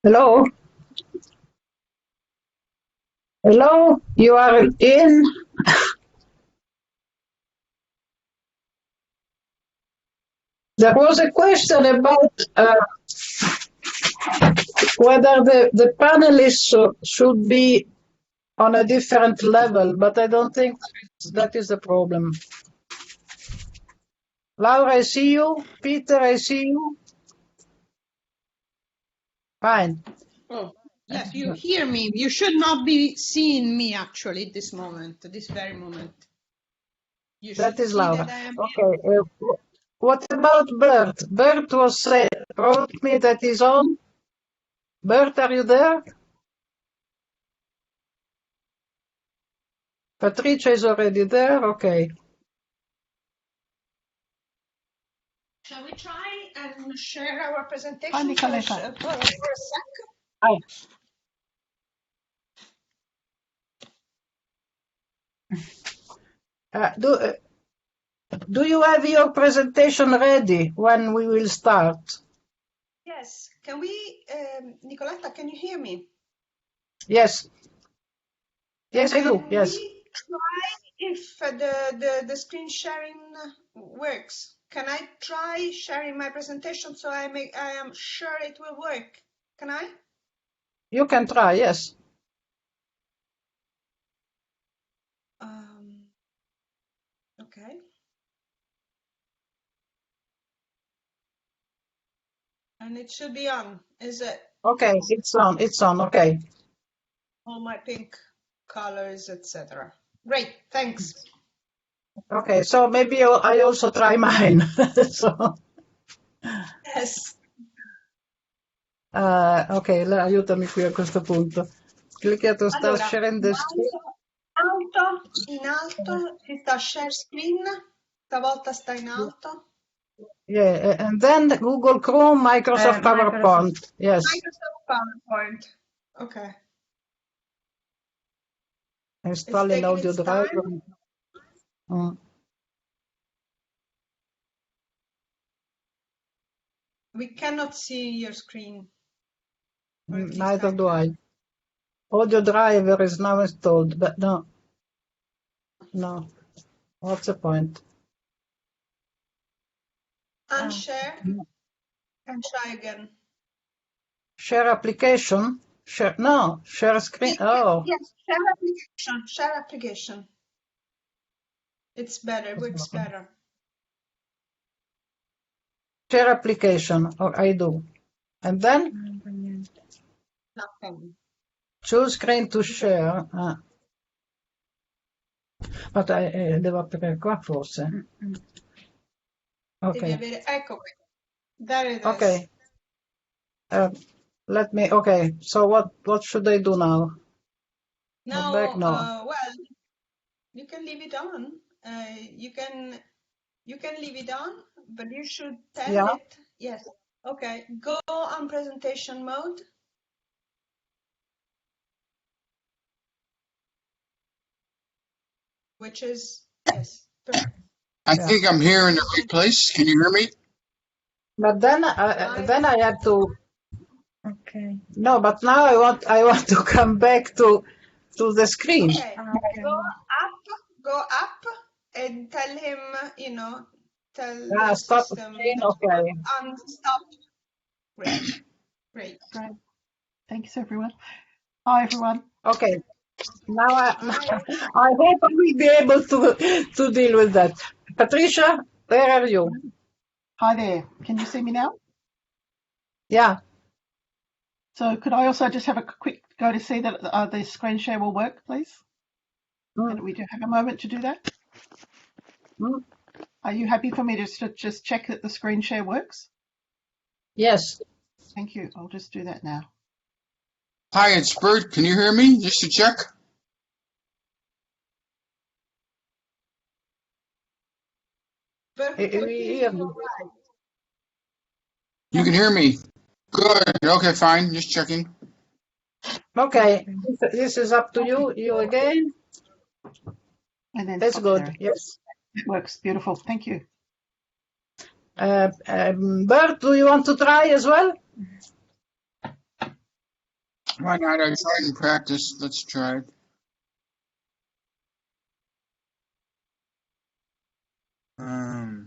Hello? Hello? You are in? There was a question about whether the panelists should be on a different level, but I don't think that is the problem. Laura, I see you. Peter, I see you. Fine. Oh, yes, you hear me. You should not be seeing me actually at this moment, at this very moment. You That should is see Laura. that I am. Okay. What about Bert? Bert was wrote me that he's on. Bert, are you there? Patricia is already there. Okay. Shall we try and share our presentation Hi, Nicoletta. for a sec? Hi. Do you have your presentation ready when we will start? Yes. Can we, Nicoletta, can you hear me? Yes. Yes, I do. Can Yes. we try if the screen sharing works? Can I try sharing my presentation so I am sure it will work? Can I? You can try, yes. Okay. And it should be on, is it? Okay, it's on. It's on. Okay. All my pink colors, etc. Great, thanks. Okay, so maybe I also try mine. So, Yes. ok, aiutami qui a questo punto. Cliccato start Allora, sharing the screen. in alto ci sta share screen, stavolta sta in alto. Yeah, and then Google Chrome, Microsoft PowerPoint. Yes. Microsoft PowerPoint. Okay. Install It's an audio taking its driver. time. We cannot see your screen. Or at least Neither do can't. I. Audio driver is now installed, but no. No. What's the point? Unshare and try again. Share application? Share, no, share screen. Oh, Yes, share application. Share application. It's better, works better. share application. Oh, I do. And then Nothing. choose screen to share. Ma devo aprire qua forse. Devi Ok, avere, ecco qui. There it is. ok. Let me, okay, so what should I do now? Now, Go back? No. well, you can leave it on. You can leave it on, but you should tell Yeah. it. Yes. Okay. Go on presentation mode. Which is, yes, perfect. I think I'm here in the right place. Can you hear me? But then I have to. Okay. No, but now I want to come back to the screen. Okay. Go up and tell him, tell the Stop system screen. that Okay. stop. Great. Great. Thanks, everyone. Hi, everyone. Okay. Now I hope I will be able to deal with that. Patricia, where are you? Hi there. Can you see me now? Yeah. So could I also just have a quick go to see that the screen share will work, please? And we do have a moment to do that. Are you happy for me to just check that the screen share works? Yes. Thank you. I'll just do that now. Hi, it's Bert. Can you hear me? Just to check. You can hear me. Good. Okay, fine. Just checking. Okay. This is up to you. You again. And then That's good. sharing. Yes. It works. Beautiful. Thank you. Bert, do you want to try as well? Why not? I try and practice. Let's try it. Hmm.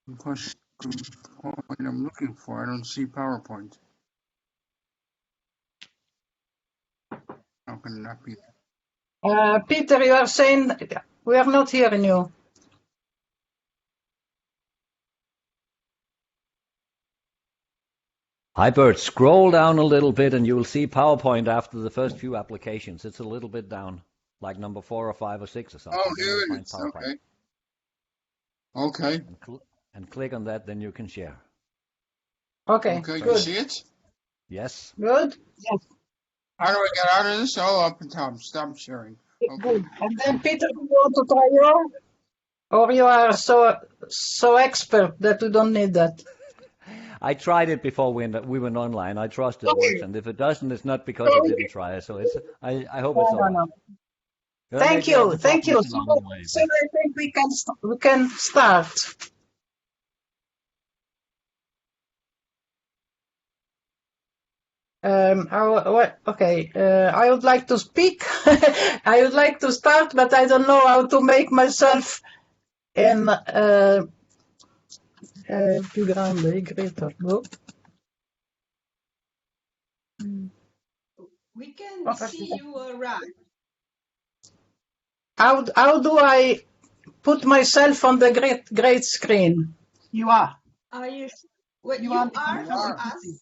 Of course, what I'm looking for, I don't see PowerPoint. How can it not be there? Peter, you are saying we are not hearing you. Hi, Bert. Scroll down a little bit and you'll see PowerPoint after the first few applications. It's a little bit down, like number 4 or 5 or 6 or something. Oh, Then here you'll it find is. PowerPoint. Okay. And click on that, then you can share. Okay, Okay, you good. see it? Yes. Good? Yes. How do I get out of this? Oh, up and top. Stop sharing. Okay. Good. And then, Peter, you want to try yours? Or you are so expert that we don't need that? I tried it before we went online. I trust it works. And if it doesn't, it's not because I didn't try it. So I hope it's all right. No. There may Thank be you. other Thank you. problems along the way, So I think we can start. I would like to speak. I would like to start, but I don't know how to make myself in più grande, greater. No? We can see you all right. How do I put myself on the great screen? You are. Are you? Well, You you are. are You for are. us.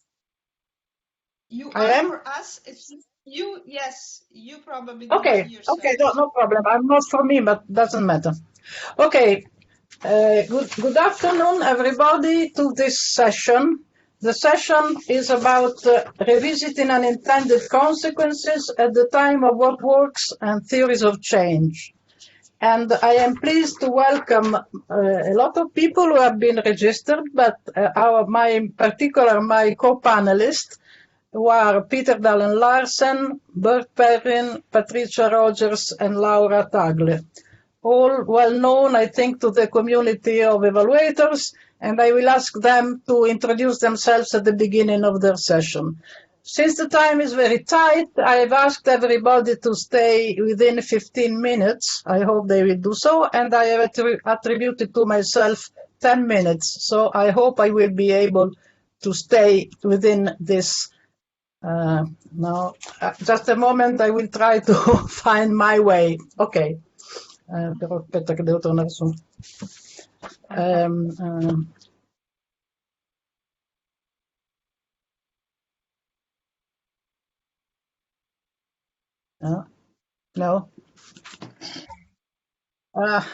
You I are am? for us. It's you. Yes, you probably. Okay, don't see yourself. okay, no problem. I'm not for me, but doesn't matter. Okay, good afternoon, everybody, to this session. The session is about revisiting unintended consequences at the time of what works and theories of change. And I am pleased to welcome a lot of people who have been registered, but my co-panelists, who are Peter Dallin Larsen, Bert Perrin, Patricia Rogers, and Laura Tagle. All well known, I think, to the community of evaluators, and I will ask them to introduce themselves at the beginning of their session. Since the time is very tight, I have asked everybody to stay within 15 minutes. I hope they will do so, and I have attributed to myself 10 minutes. So I hope I will be able to stay within this. Now, just a moment, I will try to find my way. Okay. Però aspetta che devo tornare su. No. Well,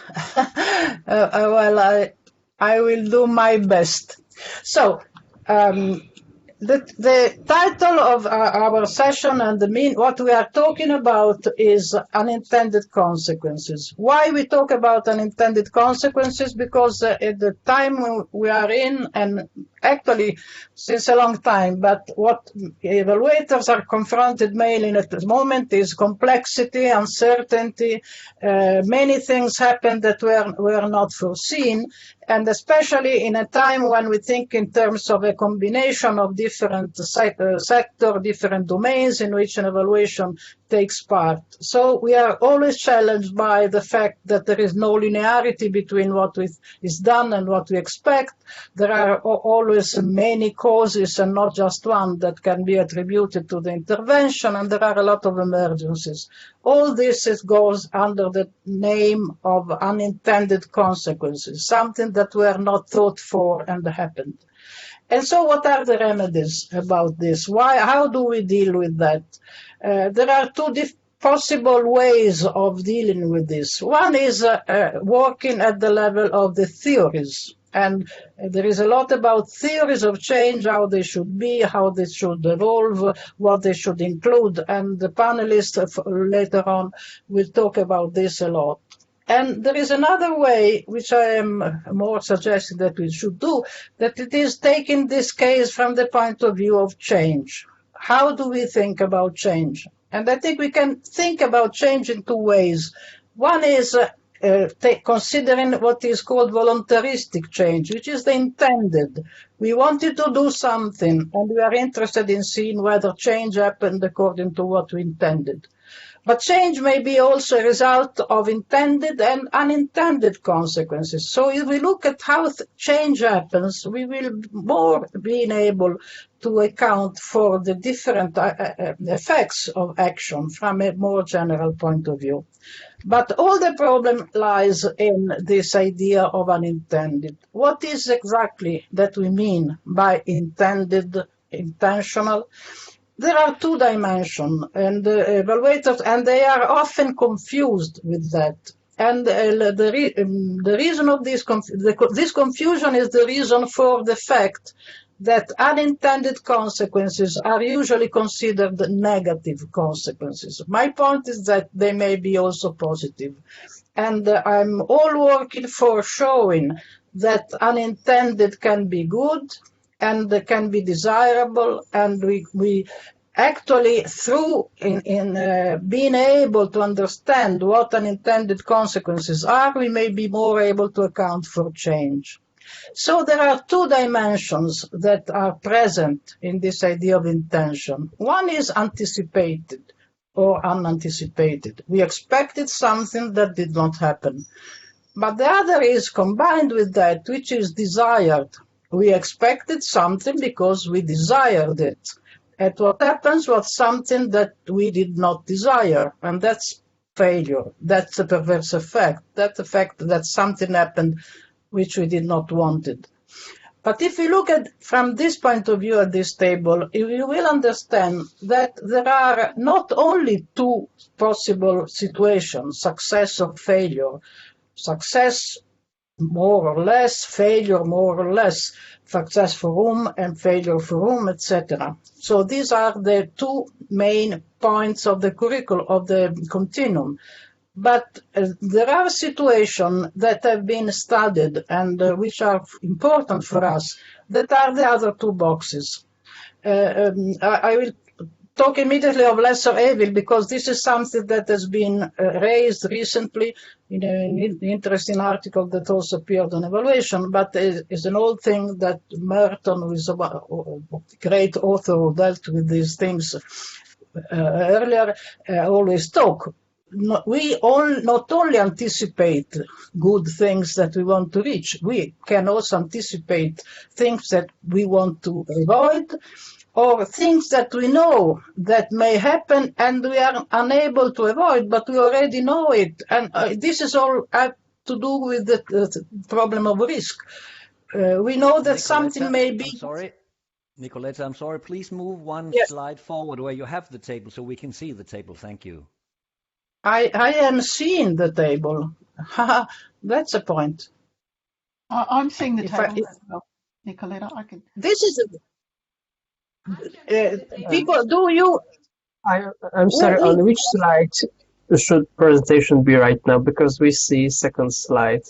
I will do my best. So, the title of our session and what we are talking about is unintended consequences. Why we talk about unintended consequences? Because at the time we are in, and actually since a long time, but what evaluators are confronted mainly at the moment is complexity, uncertainty. Many things happen that were not foreseen, and especially in a time when we think in terms of a combination of different sectors, different domains in which an evaluation takes part. So we are always challenged by the fact that there is no linearity between what is done and what we expect. There are always many causes and not just one that can be attributed to the intervention, and there are a lot of emergencies. All this goes under the name of unintended consequences, something that were not thought for and happened. And so what are the remedies about this? How do we deal with that? There are two possible ways of dealing with this. One is working at the level of the theories. And there is a lot about theories of change, how they should be, how they should evolve, what they should include. And the panelists later on will talk about this a lot. And there is another way, which I am more suggesting that we should do, that it is taking this case from the point of view of change. How do we think about change? And I think we can think about change in two ways. One is considering what is called voluntaristic change, which is the intended. We wanted to do something, and we are interested in seeing whether change happened according to what we intended. But change may be also a result of intended and unintended consequences. So if we look at how change happens, we will more be able to account for the different effects of action from a more general point of view. But all the problem lies in this idea of unintended. What is exactly that we mean by intended, intentional? There are two dimensions, and evaluators, and they are often confused with that. And the reason of this confusion is the reason for the fact that unintended consequences are usually considered negative consequences. My point is that they may be also positive. And I'm all working for showing that unintended can be good, and can be desirable, and we actually, through being able to understand what unintended consequences are, we may be more able to account for change. So there are two dimensions that are present in this idea of intention. One is anticipated or unanticipated. We expected something that did not happen. But the other is combined with that, which is desired. We expected something because we desired it. And what happens was something that we did not desire, and that's failure. That's a perverse effect. That effect that something happened which we did not want it. But if you look at from this point of view at this table, you will understand that there are not only two possible situations, success or failure. Success more or less, failure more or less, success for whom and failure for whom, etc. So these are the two main points of the curriculum, of the continuum. But there are situations that have been studied and which are important for us, that are the other two boxes. I will talk immediately of lesser evil because this is something that has been raised recently in an interesting article that also appeared on evaluation, but is an old thing that Merton, who is a great author who dealt with these things earlier, always talk. We not only anticipate good things that we want to reach, we can also anticipate things that we want to avoid, or things that we know that may happen and we are unable to avoid, but we already know it. And this is all to do with the problem of risk. We know that something may be... I'm sorry. Nicoletta, I'm sorry. Please move one slide forward where you have the table so we can see the table. Thank you. I am seeing the table. That's a point. I'm seeing the table as well, Nicoletta. I can. This is people. Do you? I'm sorry. On which slide should presentation be right now? Because we see second slide.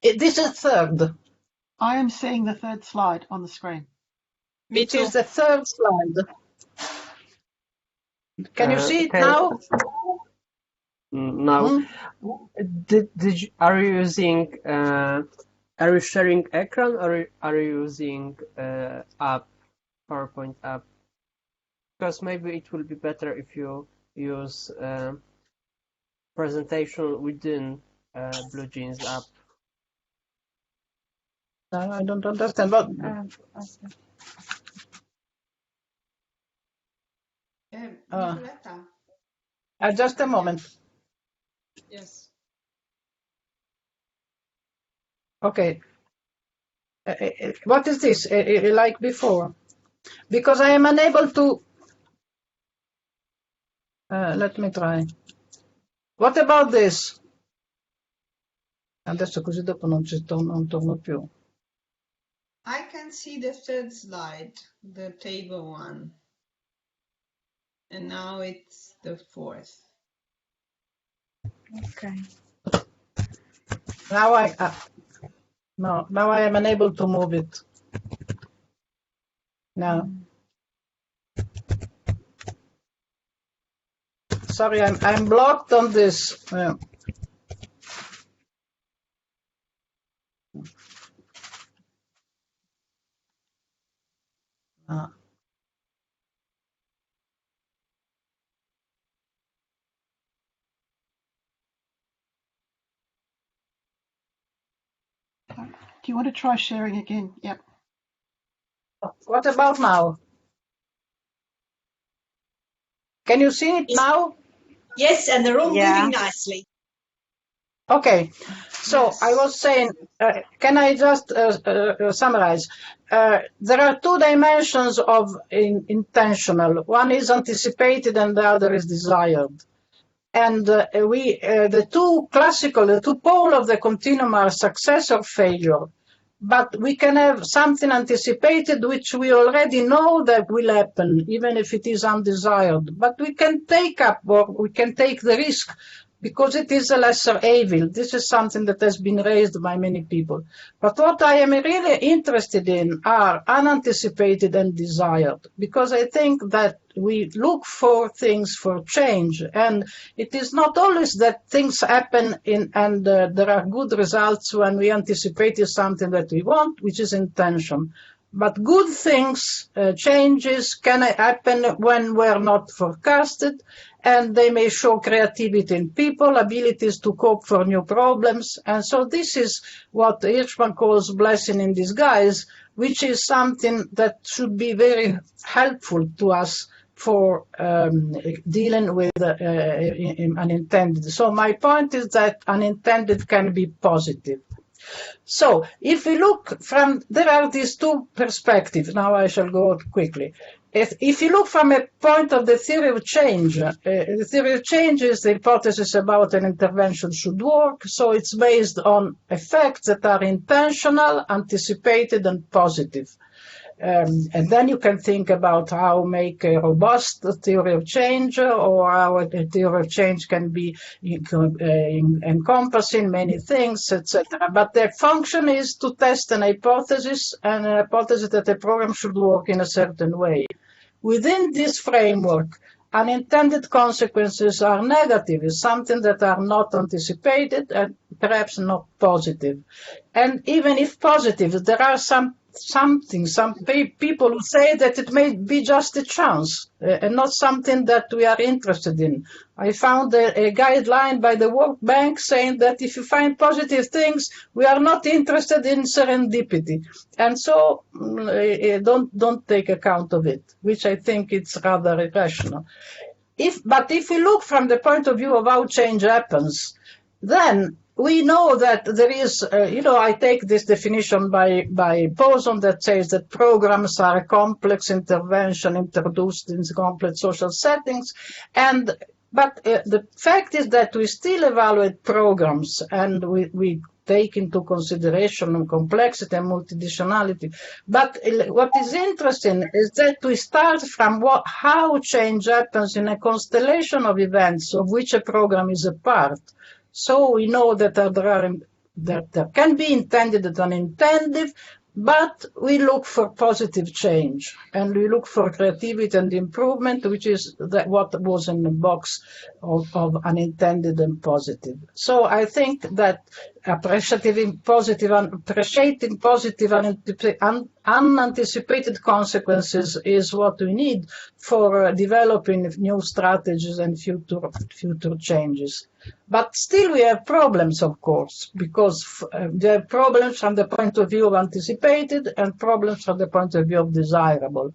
This is third. I am seeing the third slide on the screen. It is the third slide. Can you see it now? No. Are you using? Are you sharing Ekran or are you using app, PowerPoint app? Because maybe it will be better if you use presentation within BlueJeans app. I don't understand. What? Nicoletta. Just a moment. Yes. Okay. What is this? Like before? Because I am unable to... let me try. What about this? Adesso così dopo non torno più. I can see the third slide, the table one. And now it's the fourth. Okay. Now I am unable to move it. Now. Sorry, I'm blocked on this. Do you want to try sharing again? Yep. What about now? Can you see it now? Yes, and they're all Yeah. moving nicely. Okay, so Yes. I was saying, can I just summarize? There are two dimensions of intentional. One is anticipated and the other is desired. And the two pole of the continuum are success or failure. But we can have something anticipated which we already know that will happen, even if it is undesired. But we can take up or we can take the risk because it is a lesser evil. This is something that has been raised by many people. But what I am really interested in are unanticipated and desired, because I think that we look for things for change, and it is not always that things happen and there are good results when we anticipate something that we want, which is intention. But good things, changes can happen when we're not forecasted, and they may show creativity in people, abilities to cope for new problems. And so this is what Hirschman calls blessing in disguise, which is something that should be very helpful to us for dealing with unintended. So my point is that unintended can be positive. So if we look from, there are these two perspectives. Now I shall go quickly. If you look from a point of the theory of change, the theory of change is the hypothesis about an intervention should work. So it's based on effects that are intentional, anticipated, and positive. And then you can think about how make a robust theory of change, or how a theory of change can be encompassing many things, etc. But their function is to test an hypothesis, and a hypothesis that a program should work in a certain way. Within this framework, unintended consequences are negative, is something that are not anticipated and perhaps not positive. And even if positive, there are some people who say that it may be just a chance and not something that we are interested in. I found a guideline by the World Bank saying that if you find positive things, we are not interested in serendipity. And so don't take account of it, which I think it's rather irrational. But if we look from the point of view of how change happens, then we know that there is, I take this definition by Poson that says that programs are a complex intervention introduced in complex social settings. But the fact is that we still evaluate programs, and we take into consideration complexity and multidimensionality. But what is interesting is that we start from how change happens in a constellation of events of which a program is a part. So we know that there can be intended and unintended, but we look for positive change, and we look for creativity and improvement, which is what was in the box of unintended and positive. So I think that appreciating positive unanticipated consequences is what we need for developing new strategies and future changes. But still we have problems, of course, because there are problems from the point of view of anticipated and problems from the point of view of desirable.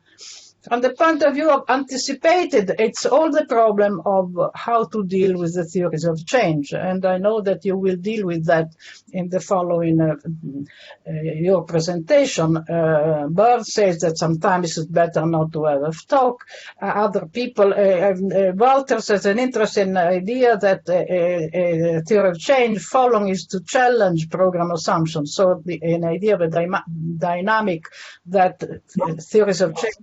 From the point of view of anticipated, it's all the problem of how to deal with the theories of change. And I know that you will deal with that in the following your presentation. Bird says that sometimes it's better not to have a talk. Other people, Walter says an interesting idea that a theory of change following is to challenge program assumptions. So an idea of a dynamic that theories of change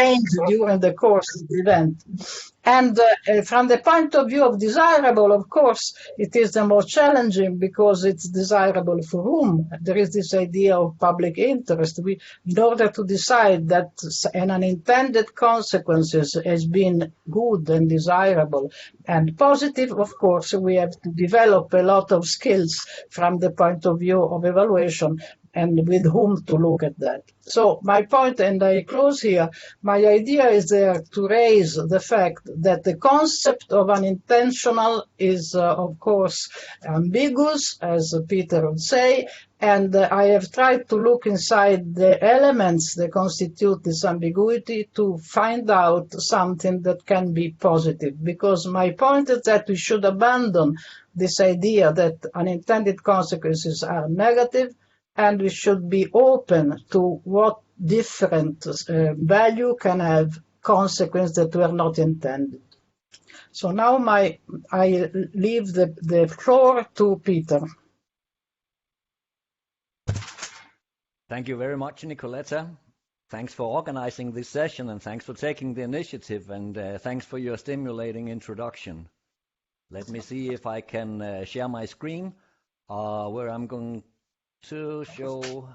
change during the course of the event. And from the point of view of desirable, of course, it is the most challenging because it's desirable for whom? There is this idea of public interest. In order to decide that an unintended consequences has been good and desirable and positive, of course, we have to develop a lot of skills from the point of view of evaluation and with whom to look at that. So my point, and I close here, my idea is there to raise the fact that the concept of unintentional is, of course, ambiguous, as Peter would say, and I have tried to look inside the elements that constitute this ambiguity to find out something that can be positive, because my point is that we should abandon this idea that unintended consequences are negative, and we should be open to what different value can have consequences that were not intended. So now I leave the floor to Peter. Thank you very much, Nicoletta. Thanks for organizing this session, and thanks for taking the initiative, and thanks for your stimulating introduction. Let me see if I can share my screen, where I'm going to show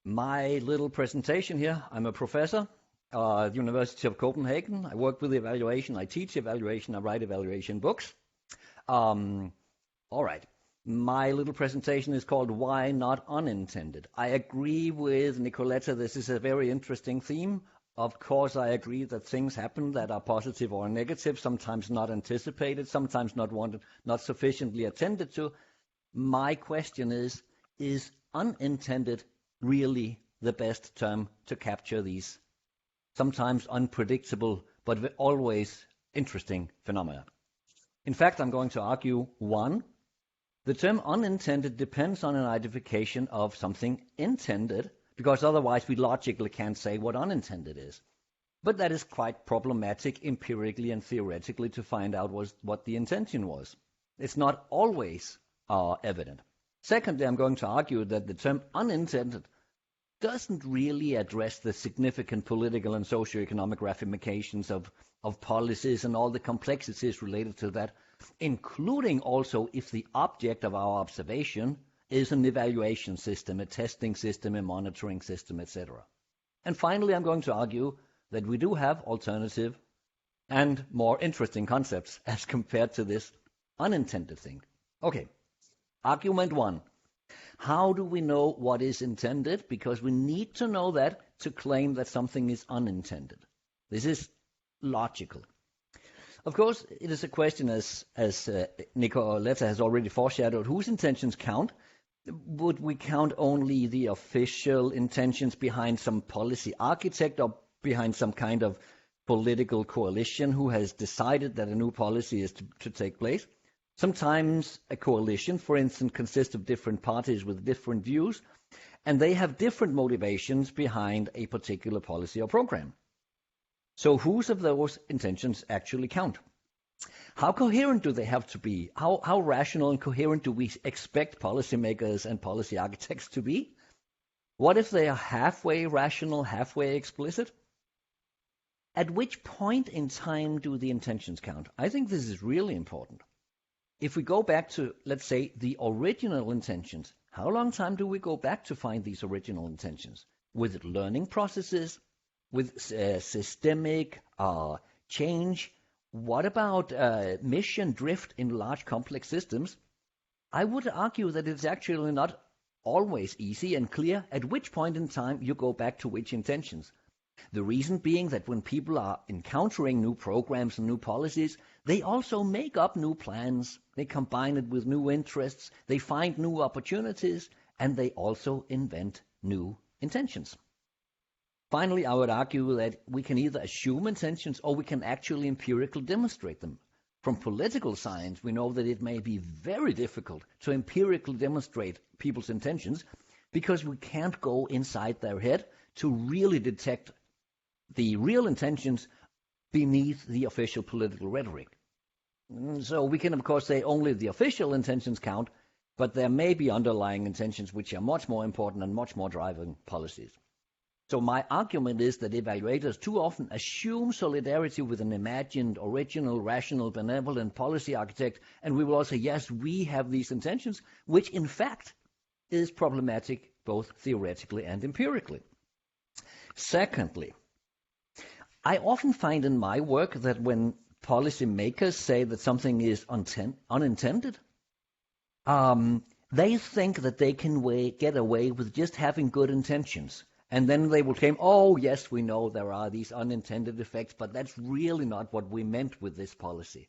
my little presentation here. I'm a professor at the University of Copenhagen. I work with evaluation, I teach evaluation, I write evaluation books. All right. My little presentation is called Why Not Unintended. I agree with Nicoletta, this is a very interesting theme. Of course, I agree that things happen that are positive or negative, sometimes not anticipated, sometimes not wanted, not sufficiently attended to. My question is unintended really the best term to capture these sometimes unpredictable but always interesting phenomena? In fact, I'm going to argue, one, the term unintended depends on an identification of something intended, because otherwise we logically can't say what unintended is. But that is quite problematic empirically and theoretically to find out what the intention was. It's not always evident. Secondly, I'm going to argue that the term unintended doesn't really address the significant political and socioeconomic ramifications of policies and all the complexities related to that, including also if the object of our observation is an evaluation system, a testing system, a monitoring system, etc. And finally, I'm going to argue that we do have alternative and more interesting concepts as compared to this unintended thing. Okay, argument one. How do we know what is intended? Because we need to know that to claim that something is unintended. This is logical. Of course, it is a question, as Nicoletta has already foreshadowed, whose intentions count? Would we count only the official intentions behind some policy architect or behind some kind of political coalition who has decided that a new policy is to take place? Sometimes a coalition, for instance, consists of different parties with different views, and they have different motivations behind a particular policy or program. So whose of those intentions actually count? How coherent do they have to be? How rational and coherent do we expect policymakers and policy architects to be? What if they are halfway rational, halfway explicit? At which point in time do the intentions count? I think this is really important. If we go back to, let's say, the original intentions, how long time do we go back to find these original intentions? With learning processes, with systemic change? What about mission drift in large complex systems? I would argue that it's actually not always easy and clear at which point in time you go back to which intentions. The reason being that when people are encountering new programs and new policies, they also make up new plans, they combine it with new interests, they find new opportunities, and they also invent new intentions. Finally, I would argue that we can either assume intentions or we can actually empirically demonstrate them. From political science, we know that it may be very difficult to empirically demonstrate people's intentions because we can't go inside their head to really detect the real intentions beneath the official political rhetoric. So we can, of course, say only the official intentions count, but there may be underlying intentions which are much more important and much more driving policies. So my argument is that evaluators too often assume solidarity with an imagined, original, rational, benevolent policy architect, and we will all say, yes, we have these intentions, which in fact is problematic both theoretically and empirically. Secondly, I often find in my work that when policymakers say that something is unintended, they think that they can get away with just having good intentions. And then they will claim, oh, yes, we know there are these unintended effects, but that's really not what we meant with this policy.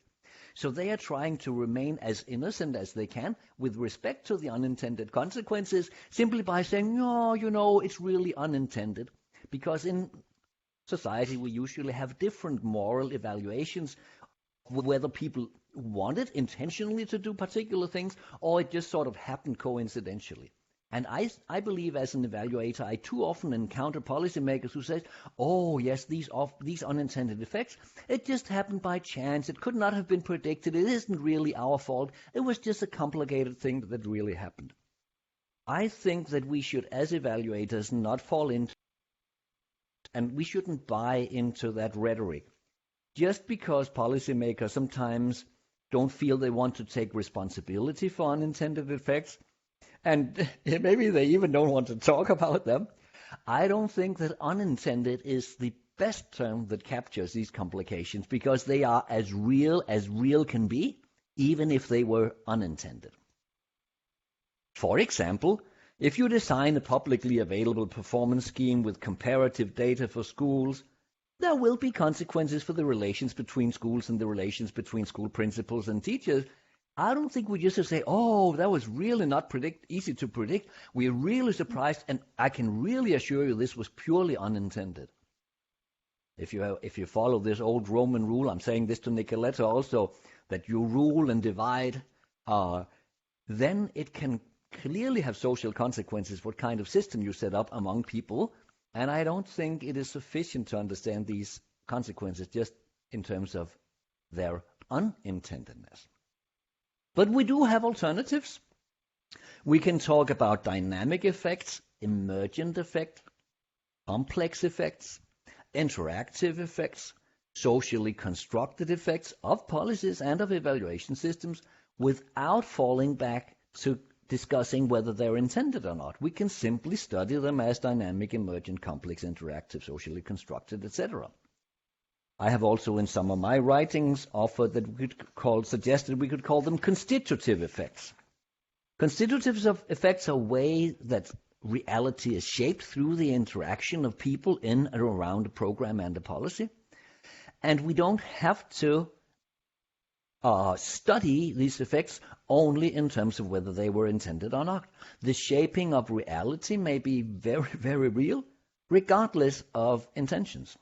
So they are trying to remain as innocent as they can with respect to the unintended consequences, simply by saying, no, you know, it's really unintended. Because in society, we usually have different moral evaluations, whether people wanted intentionally to do particular things, or it just sort of happened coincidentally. And I believe as an evaluator, I too often encounter policymakers who say, oh, yes, these unintended effects, it just happened by chance. It could not have been predicted. It isn't really our fault. It was just a complicated thing that really happened. I think that we should, as evaluators, not fall into, and we shouldn't buy into that rhetoric. Just because policymakers sometimes don't feel they want to take responsibility for unintended effects, and maybe they even don't want to talk about them, I don't think that unintended is the best term that captures these complications, because they are as real can be, even if they were unintended. For example, if you design a publicly available performance scheme with comparative data for schools, there will be consequences for the relations between schools and the relations between school principals and teachers. I don't think we just say, oh, that was really not easy to predict. We're really surprised, and I can really assure you this was purely unintended. If you follow this old Roman rule, I'm saying this to Nicoletta also, that you rule and divide, then it can clearly have social consequences what kind of system you set up among people, and I don't think it is sufficient to understand these consequences just in terms of their unintendedness. But we do have alternatives. We can talk about dynamic effects, emergent effects, complex effects, interactive effects, socially constructed effects of policies and of evaluation systems without falling back to discussing whether they're intended or not. We can simply study them as dynamic, emergent, complex, interactive, socially constructed, etc. I have also in some of my writings offered that suggested we could call them constitutive effects. Constitutive effects are ways that reality is shaped through the interaction of people in and around a program and a policy. And we don't have to study these effects only in terms of whether they were intended or not. The shaping of reality may be very, very real, regardless of intentions.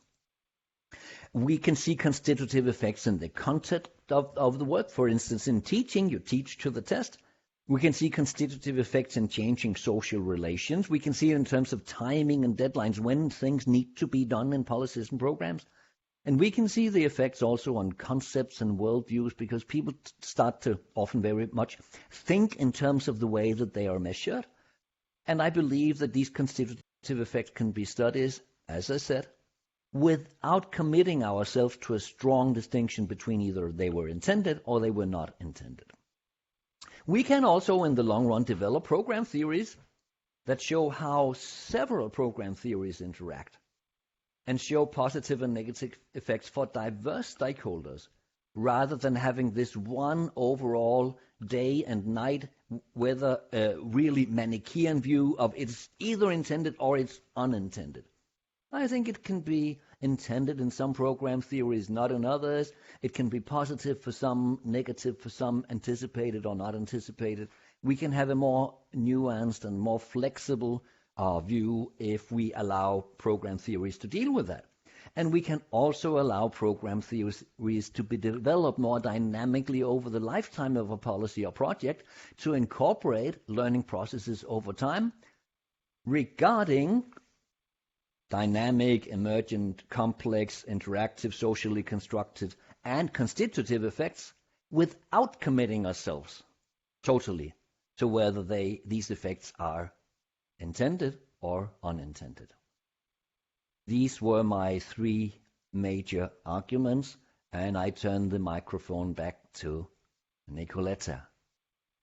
We can see constitutive effects in the content of the work. For instance, in teaching, you teach to the test. We can see constitutive effects in changing social relations. We can see it in terms of timing and deadlines, when things need to be done in policies and programs. And we can see the effects also on concepts and worldviews, because people start to often very much think in terms of the way that they are measured. And I believe that these constitutive effects can be studied, as I said, without committing ourselves to a strong distinction between either they were intended or they were not intended. We can also, in the long run, develop program theories that show how several program theories interact and show positive and negative effects for diverse stakeholders, rather than having this one overall day and night, whether really Manichaean view of it's either intended or it's unintended. I think it can be intended in some program theories, not in others. It can be positive for some, negative for some, anticipated or not anticipated. We can have a more nuanced and more flexible view if we allow program theories to deal with that. And we can also allow program theories to be developed more dynamically over the lifetime of a policy or project to incorporate learning processes over time regarding dynamic, emergent, complex, interactive, socially constructed, and constitutive effects without committing ourselves totally to whether these effects are intended or unintended. These were my three major arguments, and I turn the microphone back to Nicoletta.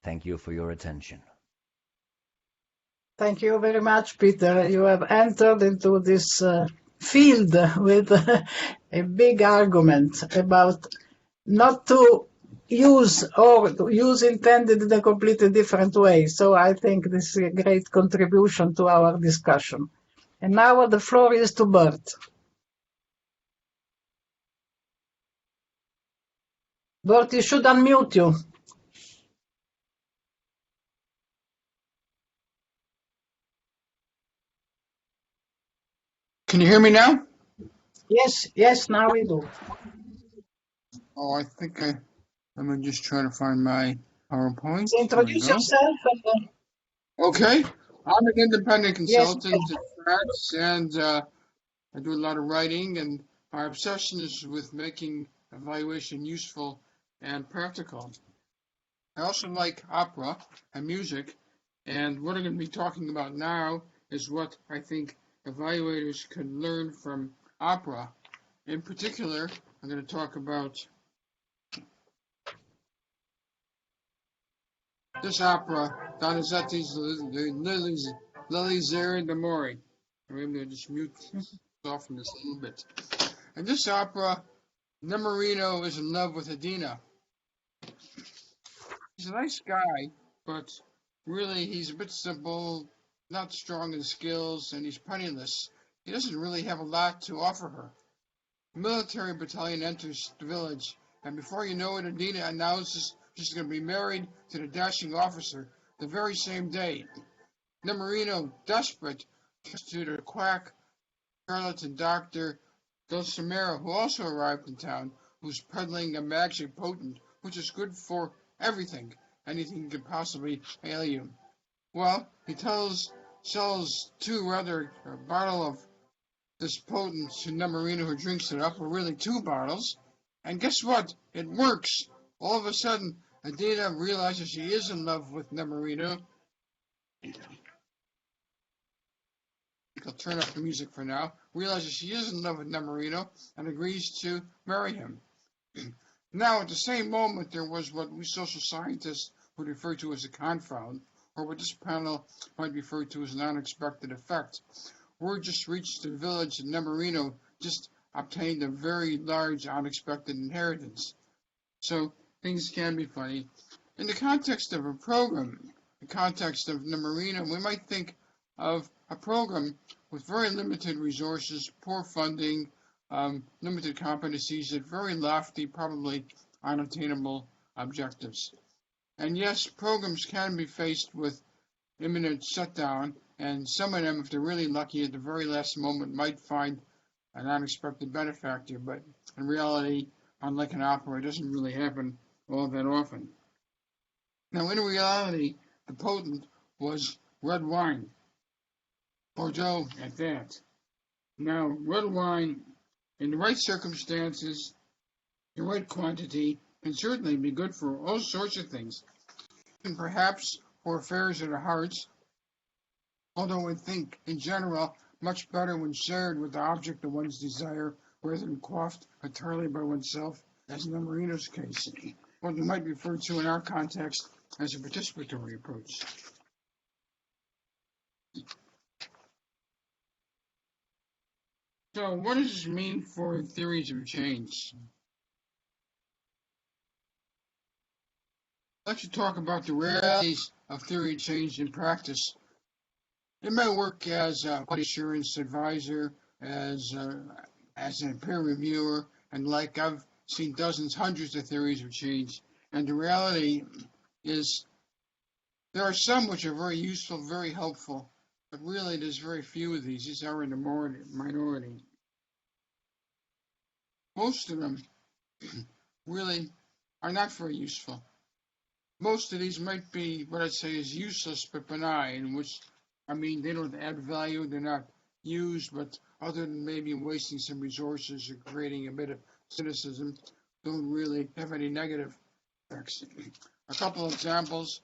Thank you for your attention. Thank you very much, Peter. You have entered into this field with a big argument about not to use or to use intended in a completely different way. So I think this is a great contribution to our discussion. And now the floor is to Bert. Bert, you should unmute you. Can you hear me now? Yes, now we do. Oh, I think I'm just trying to find my PowerPoint. Introduce yourself. Okay. I'm an independent Yes. consultant in France, and I do a lot of writing, and my obsession is with making evaluation useful and practical. I also like opera and music, and what I'm going to be talking about now is what I think evaluators can learn from opera. In particular, I'm going to talk about this opera, Donizetti's L'Elisir d'Amore. I'm going to just mute off in this a little bit. In this opera, Nemorino is in love with Adina. He's a nice guy, but really he's a bit simple, not strong in skills, and he's penniless. He doesn't really have a lot to offer her. A military battalion enters the village, and before you know it, Adina announces she's going to be married to the dashing officer the very same day. Nemorino, desperate, turns to the quack charlatan doctor Dulcimera, who also arrived in town, who's peddling a magic potent, which is good for everything, anything could possibly ail you. Well, he sells a bottle of this potent to Nemorino, who drinks it up, or really 2 bottles, and guess what? It works. All of a sudden, Adina realizes she is in love with Nemorino. I'll turn off the music for now. Realizes she is in love with Nemorino and agrees to marry him. Now, at the same moment, there was what we social scientists would refer to as a confound, or what this panel might refer to as an unexpected effect. Word just reached the village, and Nemorino just obtained a very large unexpected inheritance. So things can be funny. In the context of a program, the context of Nemorino, we might think of a program with very limited resources, poor funding, limited competencies, and very lofty, probably unattainable objectives. And yes, programs can be faced with imminent shutdown, and some of them, if they're really lucky at the very last moment, might find an unexpected benefactor, but in reality, unlike an opera, it doesn't really happen all that often. Now, in reality, the potent was red wine, Bordeaux at that. Now, red wine, in the right circumstances, the right quantity, can certainly be good for all sorts of things, and perhaps for affairs of the hearts, although I think, in general, much better when shared with the object of one's desire, rather than quaffed entirely by oneself, as in Nemorino's case, what we might refer to in our context as a participatory approach. So, what does this mean for theories of change? I'd like to talk about the realities of theory of change in practice. In my work as a quality assurance advisor, as a peer reviewer, and I've seen dozens, hundreds of theories of change. And the reality is there are some which are very useful, very helpful, but really there's very few of these. These are in the minority. Most of them really are not very useful. Most of these might be what I'd say is useless but benign, which, I mean, they don't add value, they're not used, but other than maybe wasting some resources or creating a bit of cynicism, don't really have any negative effects. A couple of examples.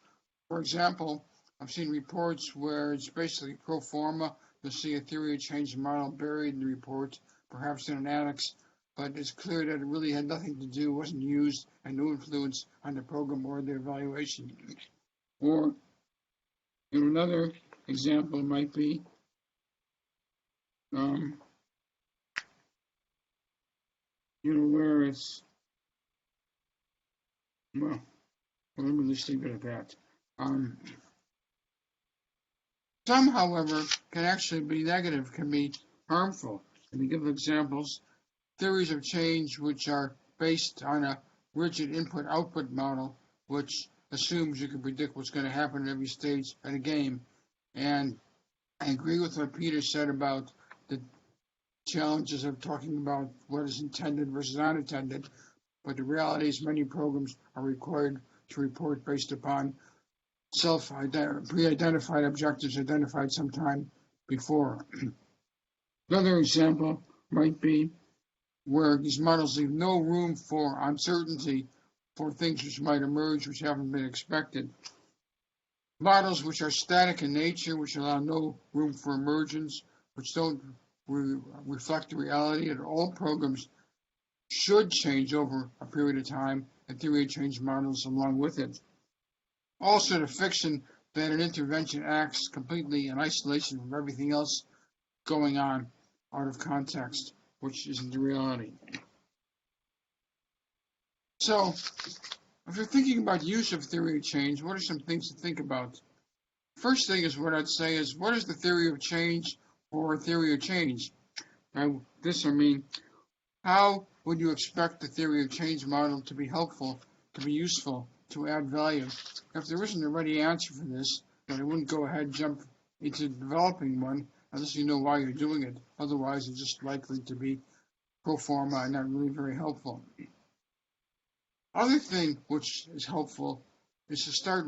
For example, I've seen reports where it's basically pro forma. You'll see a theory of change model buried in the report, perhaps in an annex, but it's clear that it really had nothing to do, wasn't used, and no influence on the program or the evaluation. Or another example might be where it's, well, let me just leave it at that. Some, however, can actually be negative, can be harmful. Let me give examples. Theories of change which are based on a rigid input-output model, which assumes you can predict what's going to happen at every stage at a game. And I agree with what Peter said about the challenges of talking about what is intended versus unintended, but the reality is many programs are required to report based upon pre-identified objectives identified sometime before. Another example might be where these models leave no room for uncertainty for things which might emerge which haven't been expected. Models which are static in nature, which allow no room for emergence, which don't reflect the reality that all programs should change over a period of time, and theory of change models along with it. Also, the fiction that an intervention acts completely in isolation from everything else going on out of context, which isn't the reality. So, if you're thinking about use of theory of change, what are some things to think about? First thing is what I'd say is, what is the theory of change or theory of change? By this I mean, how would you expect the theory of change model to be helpful, to be useful, to add value? If there isn't a ready answer for this, then I wouldn't go ahead and jump into developing one unless you know why you're doing it. Otherwise, it's just likely to be pro forma and not really very helpful. Other thing which is helpful is to start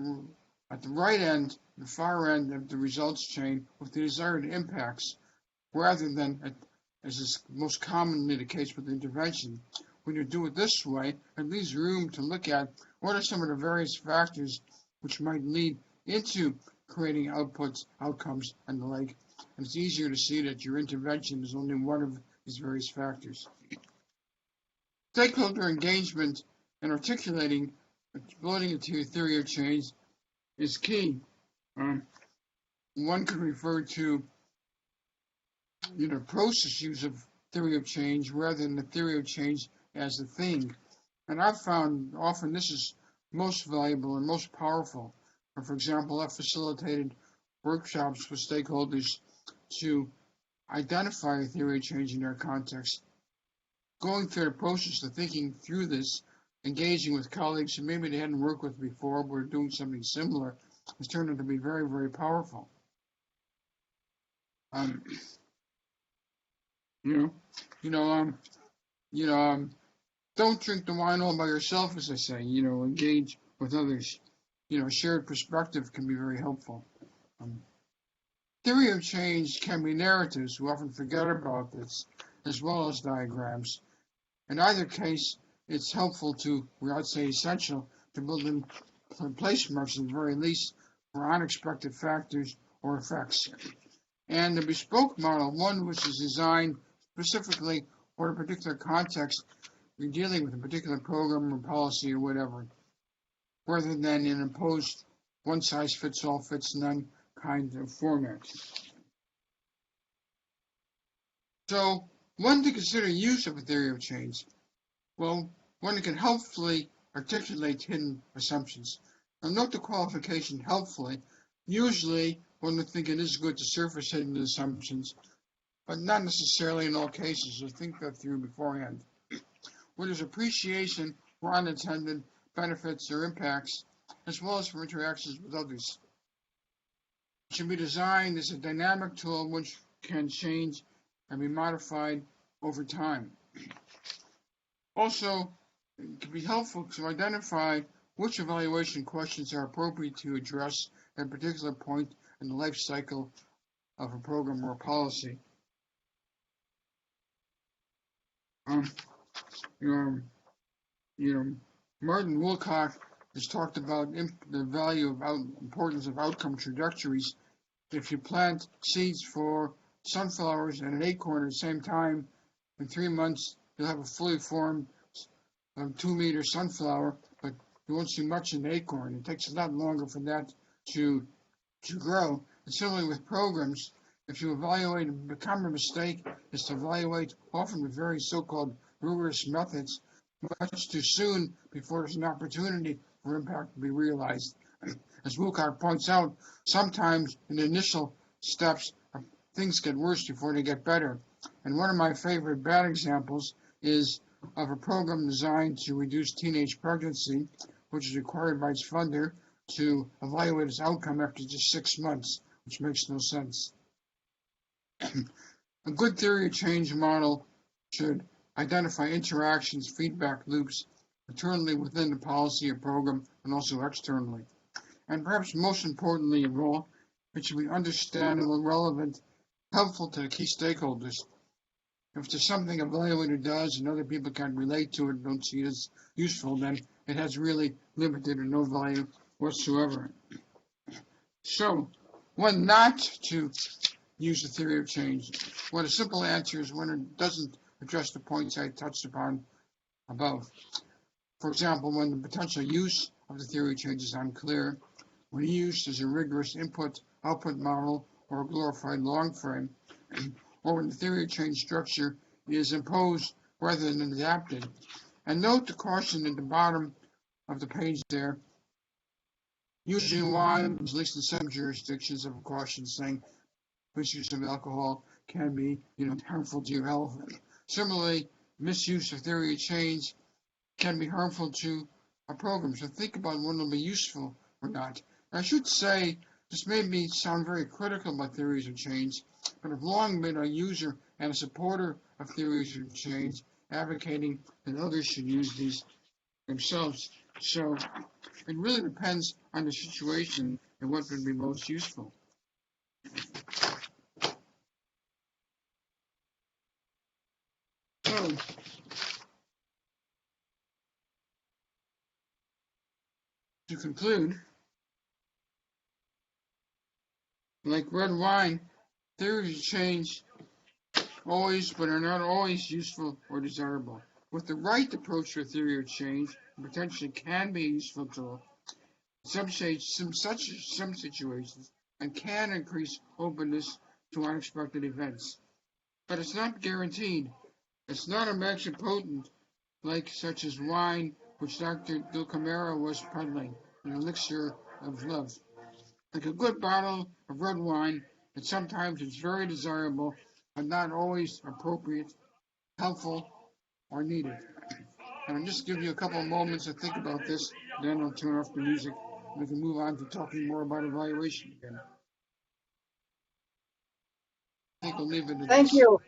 at the right end, the far end of the results chain with the desired impacts, rather than, as is most commonly the case with intervention. When you do it this way, it leaves room to look at what are some of the various factors which might lead into creating outputs, outcomes, and the like. And it's easier to see that your intervention is only one of these various factors. Stakeholder engagement and articulating, building into your theory of change is key. One could refer to process use of theory of change rather than the theory of change as a thing. And I've found often this is most valuable and most powerful. For example, I've facilitated workshops with stakeholders to identify a theory of change in their context. Going through the process of thinking through this, engaging with colleagues who maybe they hadn't worked with before but were doing something similar, has turned out to be very, very powerful. Don't drink the wine all by yourself, as I say. Engage with others. Shared perspective can be very helpful. Theory of change can be narratives. We often forget about this, as well as diagrams. In either case, it's helpful to, I'd say essential, to build in place marks at the very least for unexpected factors or effects. And the bespoke model, one which is designed specifically for a particular context, you're dealing with a particular program or policy or whatever, rather than an imposed one-size-fits-all, fits-none kind of format. So, one to consider use of a theory of change. Well, one can helpfully articulate hidden assumptions. Now, note the qualification helpfully. Usually, one would think it is good to surface hidden assumptions, but not necessarily in all cases, so think that through beforehand. Where there's appreciation for unintended benefits or impacts, as well as for interactions with others. It should be designed as a dynamic tool which can change and be modified over time. Also, it can be helpful to identify which evaluation questions are appropriate to address at a particular point in the life cycle of a program or a policy. Um, you know, Martin Wilcock has talked about the value of importance of outcome trajectories. If you plant seeds for sunflowers and an acorn at the same time, in 3 months you'll have a fully formed 2-meter sunflower, but you won't see much in the acorn. It takes a lot longer for that to grow. And similarly with programs, if you evaluate, a common mistake is to evaluate, often with very so-called rigorous methods, much too soon before there's an opportunity for impact to be realized. As Wilcock points out, sometimes in the initial steps, things get worse before they get better. And one of my favorite bad examples is of a program designed to reduce teenage pregnancy, which is required by its funder to evaluate its outcome after just 6 months, which makes no sense. A good theory of change model should identify interactions, feedback loops, internally within the policy or program, and also externally. And perhaps most importantly of all, it should be understandable, relevant, helpful to the key stakeholders. If there's something an evaluator does and other people can relate to it, don't see it as useful, then it has really limited or no value whatsoever. So, when not to use the theory of change? Well, a simple answer is when it doesn't address the points I touched upon above. For example, when the potential use of the theory of change is unclear, when used as a rigorous input-output model or a glorified long frame, or when the theory of change structure is imposed rather than adapted. And note the caution at the bottom of the page there. Usually why, at least in some jurisdictions, of a caution saying misuse of alcohol can be, harmful to your health. Similarly, misuse of theory of change can be harmful to a program. So think about when it'll be useful or not. I should say, this made me sound very critical about theories of change, but I've long been a user and a supporter of theories of change, advocating that others should use these themselves. So it really depends on the situation and what would be most useful. So, to conclude, like red wine, theories of change always, but are not always useful or desirable. With the right approach to a theory of change, it potentially can be a useful tool in some situations and can increase openness to unexpected events. But it's not guaranteed. It's not a magic potent like such as wine, which Dr. Dulcamara was peddling, an elixir of love. Like a good bottle of red wine, and sometimes it's very desirable, but not always appropriate, helpful, or needed. And I'll just give you a couple of moments to think about this, then I'll turn off the music, and we can move on to talking more about evaluation again. I think I'll leave it at Thank this. you.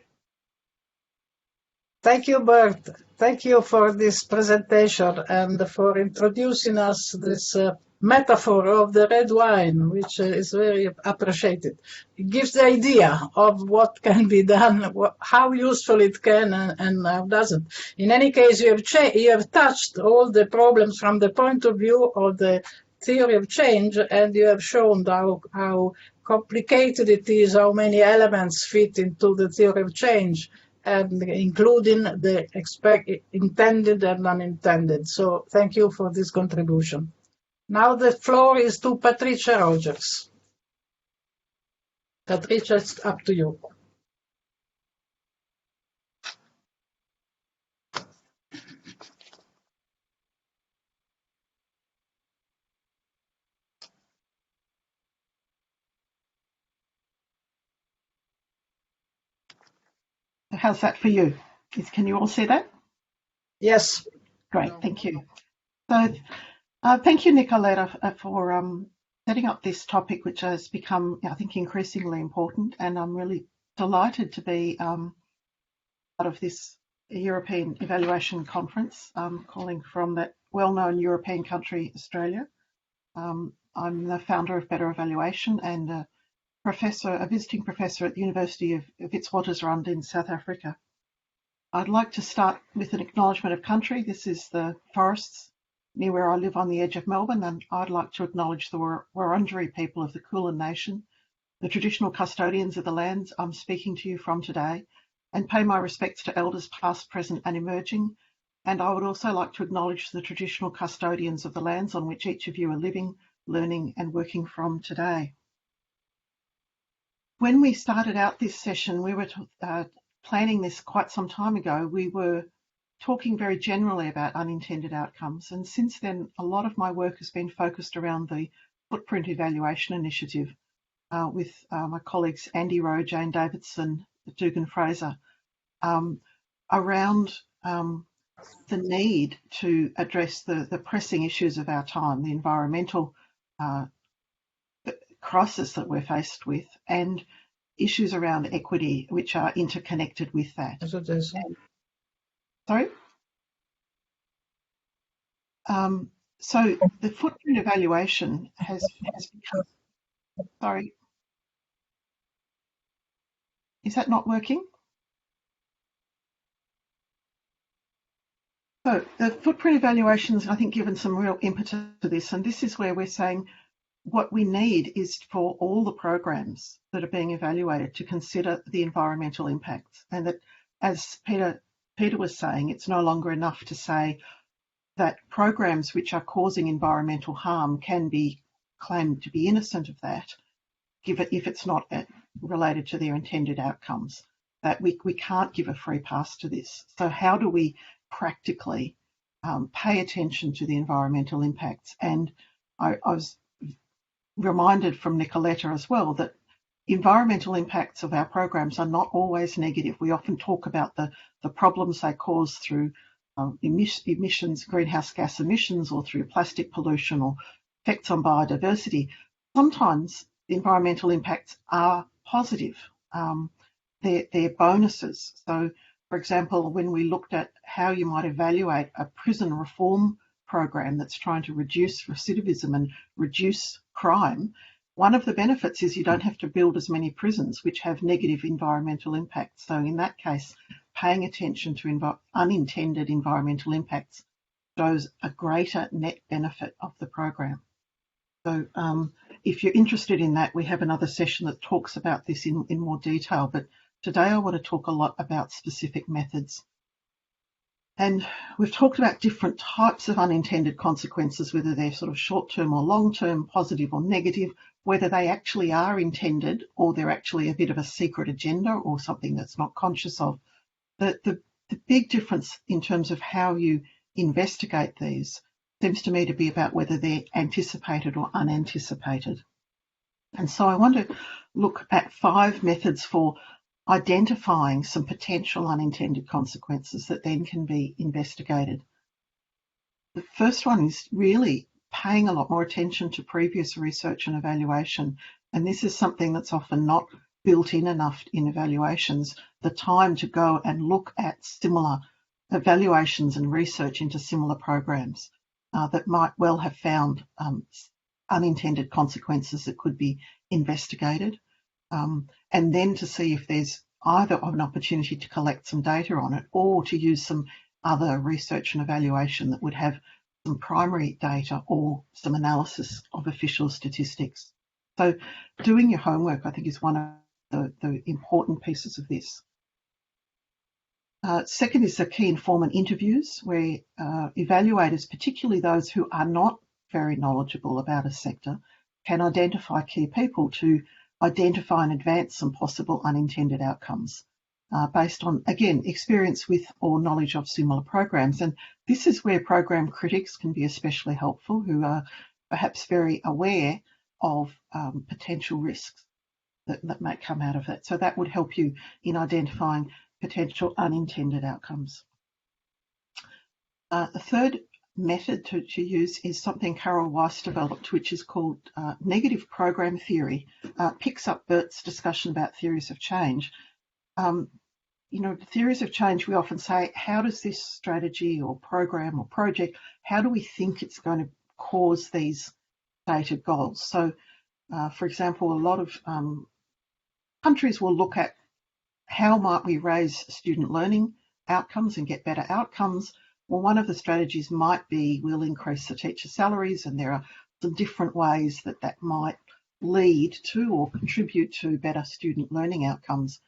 Thank you, Bert. Thank you for this presentation and for introducing us this metaphor of the red wine, which is very appreciated. It gives the idea of what can be done, how useful it can and how doesn't. In any case, you have touched all the problems from the point of view of the theory of change, and you have shown how complicated it is, how many elements fit into the theory of change, and including the intended and unintended. So thank you for this contribution. Now the floor is to Patricia Rogers. Patricia, it's up to you. How's that for you? Can you all see that? Yes. Great, thank you. So thank you, Nicoletta, for setting up this topic, which has become, I think, increasingly important. And I'm really delighted to be part of this European Evaluation Conference, calling from that well-known European country, Australia. I'm the founder of Better Evaluation and a visiting professor at the University of Witwatersrand in South Africa. I'd like to start with an acknowledgement of country. This is the forests near where I live on the edge of Melbourne, and I'd like to acknowledge the Wurundjeri people of the Kulin Nation, the traditional custodians of the lands I'm speaking to you from today, and pay my respects to elders past, present and emerging. And I would also like to acknowledge the traditional custodians of the lands on which each of you are living, learning and working from today. When we started out this session, we were planning this quite some time ago. We were talking very generally about unintended outcomes, and since then a lot of my work has been focused around the Footprint Evaluation Initiative with my colleagues Andy Rowe, Jane Davidson, Dugan Fraser, around the need to address the pressing issues of our time, the environmental crisis that we're faced with, and issues around equity which are interconnected with that. Sorry? So the footprint evaluation has become, sorry, is that not working? So the footprint evaluations, I think, given some real impetus to this, and this is where we're saying what we need is for all the programs that are being evaluated to consider the environmental impacts, and that, as Peter was saying, it's no longer enough to say that programs which are causing environmental harm can be claimed to be innocent of that, if it's not related to their intended outcomes, that we can't give a free pass to this. So how do we practically pay attention to the environmental impacts? And I was reminded from Nicoletta as well that environmental impacts of our programs are not always negative. We often talk about the problems they cause through emissions, greenhouse gas emissions, or through plastic pollution or effects on biodiversity. Sometimes the environmental impacts are positive. They're bonuses. So, for example, when we looked at how you might evaluate a prison reform program that's trying to reduce recidivism and reduce crime, one of the benefits is you don't have to build as many prisons which have negative environmental impacts. So in that case, paying attention to unintended environmental impacts shows a greater net benefit of the program. So if you're interested in that, we have another session that talks about this in more detail, but today I want to talk a lot about specific methods. And we've talked about different types of unintended consequences, whether they're sort of short-term or long-term, positive or negative, whether they actually are intended or they're actually a bit of a secret agenda or something that's not conscious of. The big difference in terms of how you investigate these seems to me to be about whether they're anticipated or unanticipated. And so I want to look at 5 methods for identifying some potential unintended consequences that then can be investigated. The first one is really paying a lot more attention to previous research and evaluation. And this is something that's often not built in enough in evaluations, the time to go and look at similar evaluations and research into similar programs that might well have found unintended consequences that could be investigated. And then to see if there's either an opportunity to collect some data on it or to use some other research and evaluation that would have some primary data or some analysis of official statistics. So doing your homework, I think, is one of the important pieces of this. Second is the key informant interviews, where evaluators, particularly those who are not very knowledgeable about a sector, can identify key people to identify and advance some possible unintended outcomes based on, again, experience with or knowledge of similar programs. And this is where program critics can be especially helpful, who are perhaps very aware of potential risks that might come out of it. So that would help you in identifying potential unintended outcomes. The third method to use is something Carol Weiss developed, which is called negative program theory. Picks up Bert's discussion about theories of change. Theories of change, we often say, how does this strategy or program or project, how do we think it's going to cause these stated goals? So, for example, a lot of countries will look at how might we raise student learning outcomes and get better outcomes, well, one of the strategies might be we'll increase the teacher salaries, and there are some different ways that that might lead to or contribute to better student learning outcomes.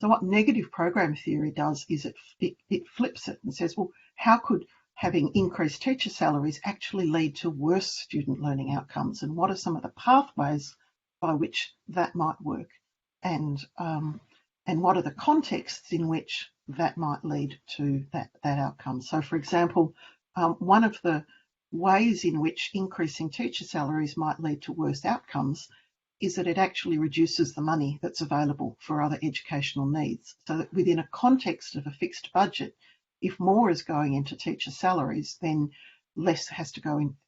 So what negative program theory does is it flips it and says, well, how could having increased teacher salaries actually lead to worse student learning outcomes, and what are some of the pathways by which that might work, and what are the contexts in which that might lead to that outcome. So, for example, one of the ways in which increasing teacher salaries might lead to worse outcomes is that it actually reduces the money that's available for other educational needs. So that within a context of a fixed budget, if more is going into teacher salaries, then less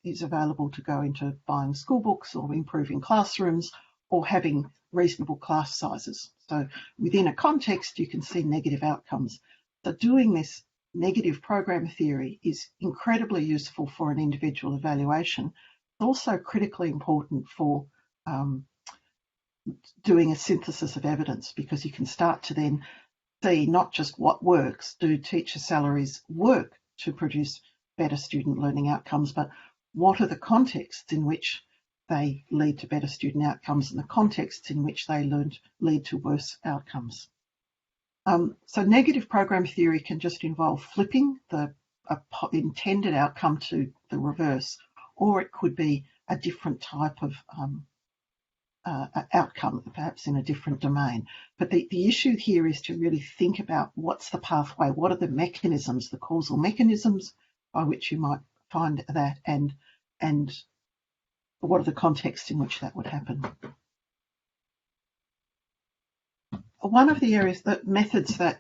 is available to go into buying school books or improving classrooms or having reasonable class sizes. So within a context, you can see negative outcomes. So doing this negative program theory is incredibly useful for an individual evaluation. It's also critically important for doing a synthesis of evidence, because you can start to then see not just what works, do teacher salaries work to produce better student learning outcomes, but what are the contexts in which they lead to better student outcomes and the contexts in which they lead to worse outcomes. So negative program theory can just involve flipping the intended outcome to the reverse, or it could be a different type of outcome, perhaps in a different domain. But the issue here is to really think about what's the pathway, what are the mechanisms, the causal mechanisms by which you might find that, and what are the contexts in which that would happen. One of the areas, the methods that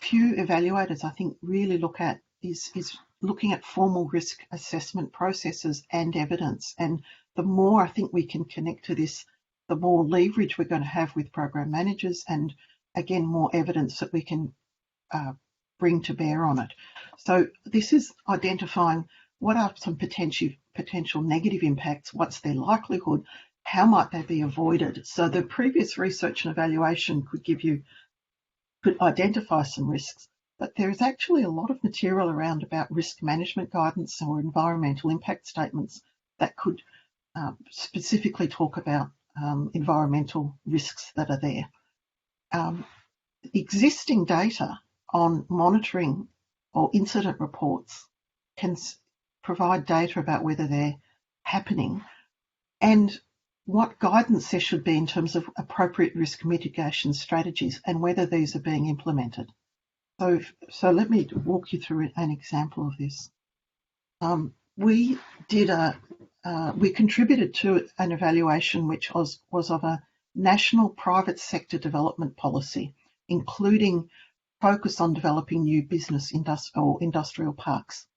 few evaluators I think really look at is looking at formal risk assessment processes and evidence. And the more I think we can connect to this, the more leverage we're going to have with program managers, and again, more evidence that we can bring to bear on it. So this is identifying what are some potential negative impacts, what's their likelihood, how might they be avoided. So the previous research and evaluation could identify some risks, but there is actually a lot of material around about risk management guidance or environmental impact statements that could specifically talk about environmental risks that are there. Existing data on monitoring or incident reports can provide data about whether they're happening and what guidance there should be in terms of appropriate risk mitigation strategies and whether these are being implemented. So let me walk you through an example of this. We contributed to an evaluation which was of a national private sector development policy, including focus on developing new business or industrial parks.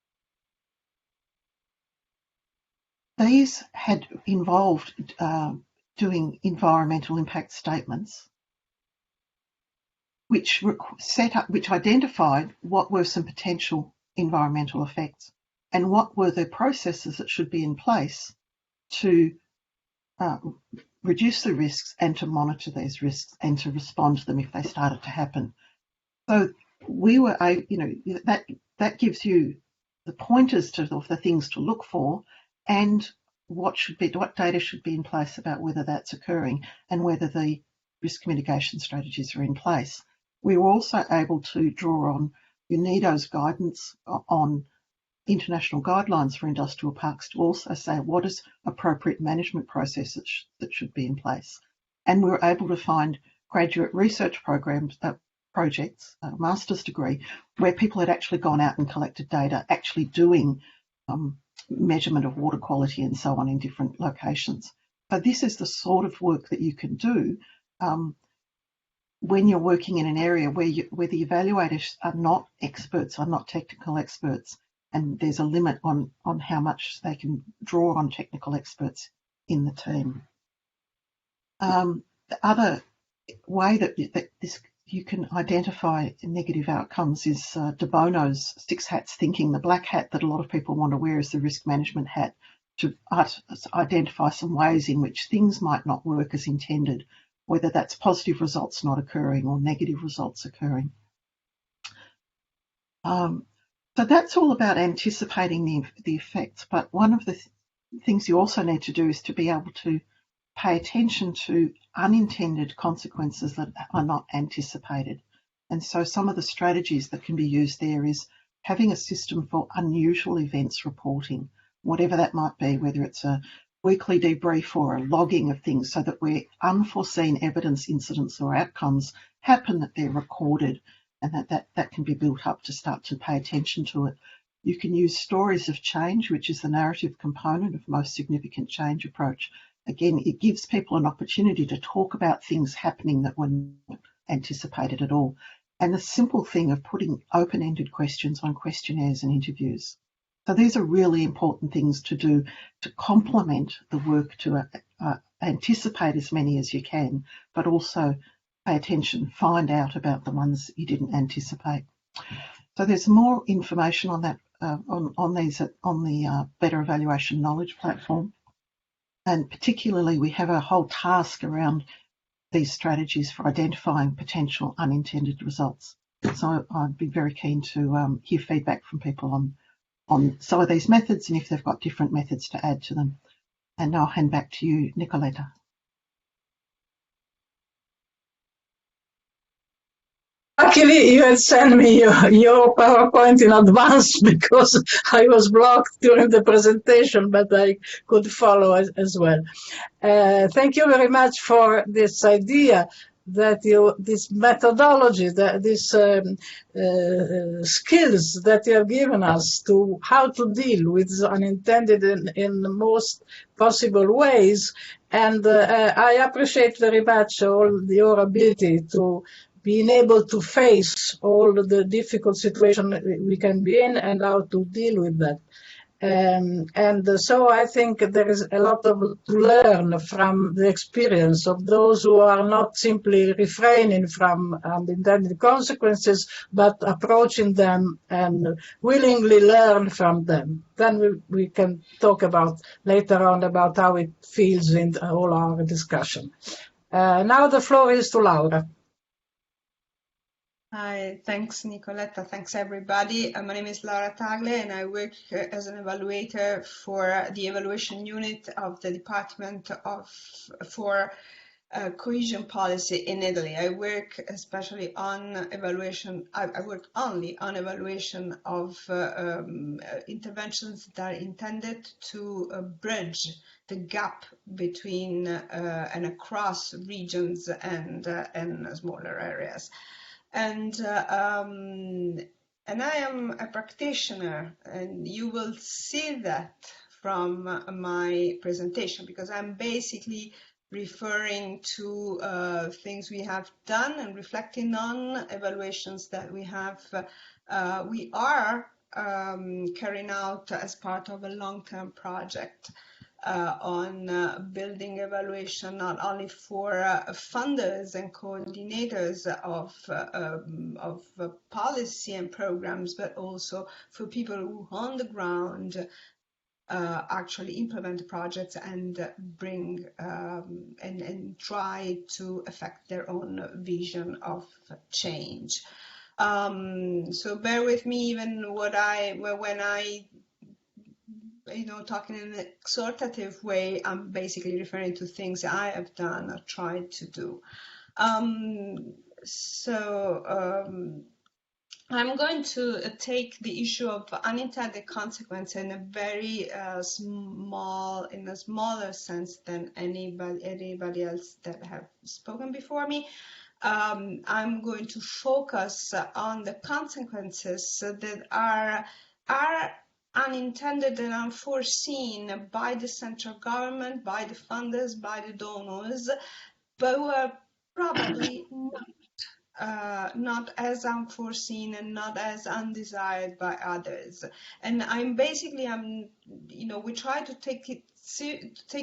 These had involved doing environmental impact statements, which identified what were some potential environmental effects and what were the processes that should be in place to reduce the risks and to monitor these risks and to respond to them if they started to happen. So we were, that gives you the pointers of the things to look for and what data should be in place about whether that's occurring and whether the risk mitigation strategies are in place. We were also able to draw on UNIDO's guidance on international guidelines for industrial parks to also say what is appropriate management processes that should be in place. And we were able to find graduate research programs, projects, a master's degree, where people had actually gone out and collected data, actually doing measurement of water quality and so on in different locations. So this is the sort of work that you can do when you're working in an area where the evaluators are not experts, are not technical experts, and there's a limit on how much they can draw on technical experts in the team. The other way that you can identify negative outcomes is De Bono's 6 hats thinking. The black hat that a lot of people want to wear is the risk management hat, to identify some ways in which things might not work as intended, whether that's positive results not occurring or negative results occurring. So that's all about anticipating the effects. But one of the things you also need to do is to be able to pay attention to unintended consequences that are not anticipated. And so some of the strategies that can be used there is having a system for unusual events reporting, whatever that might be, whether it's a weekly debrief or a logging of things, so that where unforeseen evidence, incidents or outcomes happen, that they're recorded, and that can be built up to start to pay attention to it. You can use stories of change, which is the narrative component of most significant change approach. Again, it gives people an opportunity to talk about things happening that were not anticipated at all. And the simple thing of putting open-ended questions on questionnaires and interviews. So these are really important things to do to complement the work to anticipate as many as you can, but also pay attention, find out about the ones you didn't anticipate. So there's more information on that on the Better Evaluation Knowledge platform. And particularly, we have a whole task around these strategies for identifying potential unintended results. So I'd be very keen to hear feedback from people on some of these methods and if they've got different methods to add to them. And now I'll hand back to you, Nicoletta. Luckily, you had sent me your PowerPoint in advance because I was blocked during the presentation, but I could follow as well. Thank you very much for this idea that this methodology, these skills that you have given us to how to deal with unintended in the most possible ways. And I appreciate very much all your ability to being able to face all the difficult situations we can be in and how to deal with that. So I think there is a lot to learn from the experience of those who are not simply refraining from unintended consequences, but approaching them and willingly learn from them. Then we can talk about later on about how it feels in all our discussion. Now the floor is to Laura. Hi, thanks Nicoletta, thanks everybody. My name is Laura Tagle and I work as an evaluator for the evaluation unit of the Department for Cohesion Policy in Italy. I work especially on evaluation, I work only on evaluation of interventions that are intended to bridge the gap between and across regions and smaller areas. And I am a practitioner, and you will see that from my presentation, because I'm basically referring to things we have done and reflecting on evaluations that we are carrying out as part of a long-term project. On building evaluation not only for funders and coordinators of policy and programs, but also for people who on the ground actually implement the projects and bring and try to affect their own vision of change. So bear with me even when I talking in an exhortative way, I'm basically referring to things I have done or tried to do. I'm going to take the issue of unintended consequence in a very smaller sense than anybody else that have spoken before me. I'm going to focus on the consequences that are unintended and unforeseen by the central government, by the funders, by the donors, but were probably not as unforeseen and not as undesired by others. And we try to take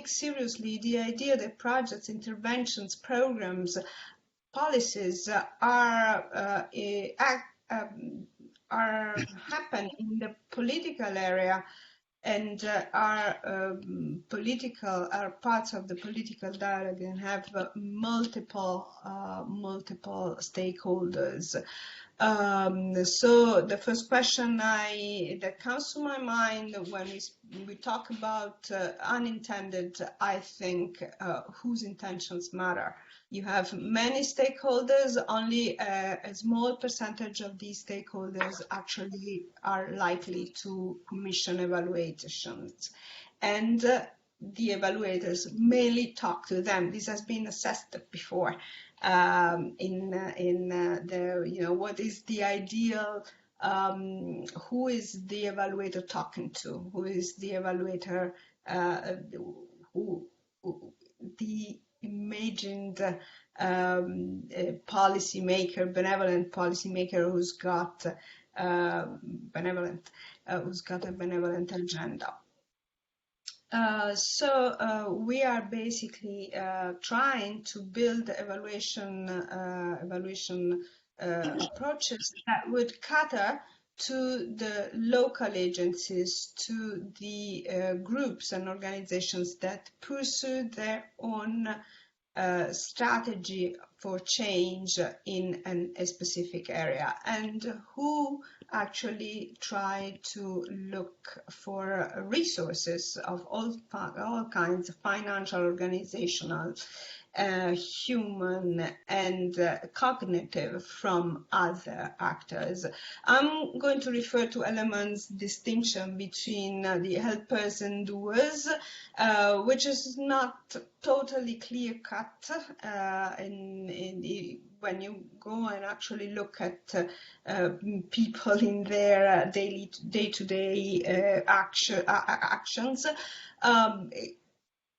seriously the idea that projects, interventions, programs, policies happen in the political area and are parts of the political dialogue and have multiple stakeholders. So the first question that comes to my mind when we talk about unintended, I think whose intentions matter. You have many stakeholders, only a small percentage of these stakeholders actually are likely to commission evaluations. And the evaluators mainly talk to them. This has been assessed before. What is the ideal, who is the evaluator talking to, who is the evaluator, the imagined benevolent policymaker who's got a benevolent agenda. So we are basically trying to build evaluation approaches that would cater to the local agencies, to the groups and organizations that pursue their own strategy for change in a specific area, and who actually try to look for resources of all kinds, financial, organizational, human, and cognitive from other actors. I'm going to refer to elements distinction between the helpers and doers, which is not totally clear cut when you go and actually look at people in their day-to-day actions.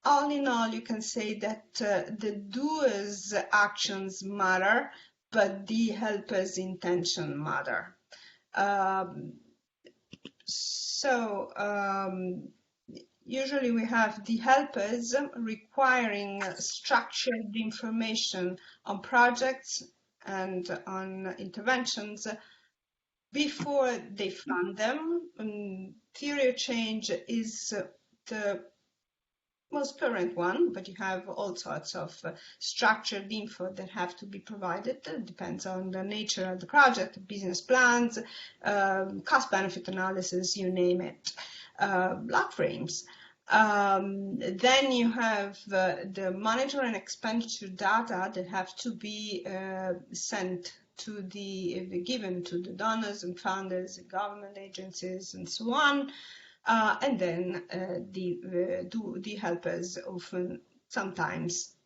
All in all, you can say that the doers' actions matter, but the helpers' intention matter. Usually we have the helpers requiring structured information on projects and on interventions before they fund them. Theory of change is the most current one, but you have all sorts of structured info that have to be provided. It depends on the nature of the project, business plans, cost-benefit analysis, you name it, block frames. Then you have the monetary and expenditure data that have to be sent to given to the donors and funders, government agencies, and so on. And then the helpers often sometimes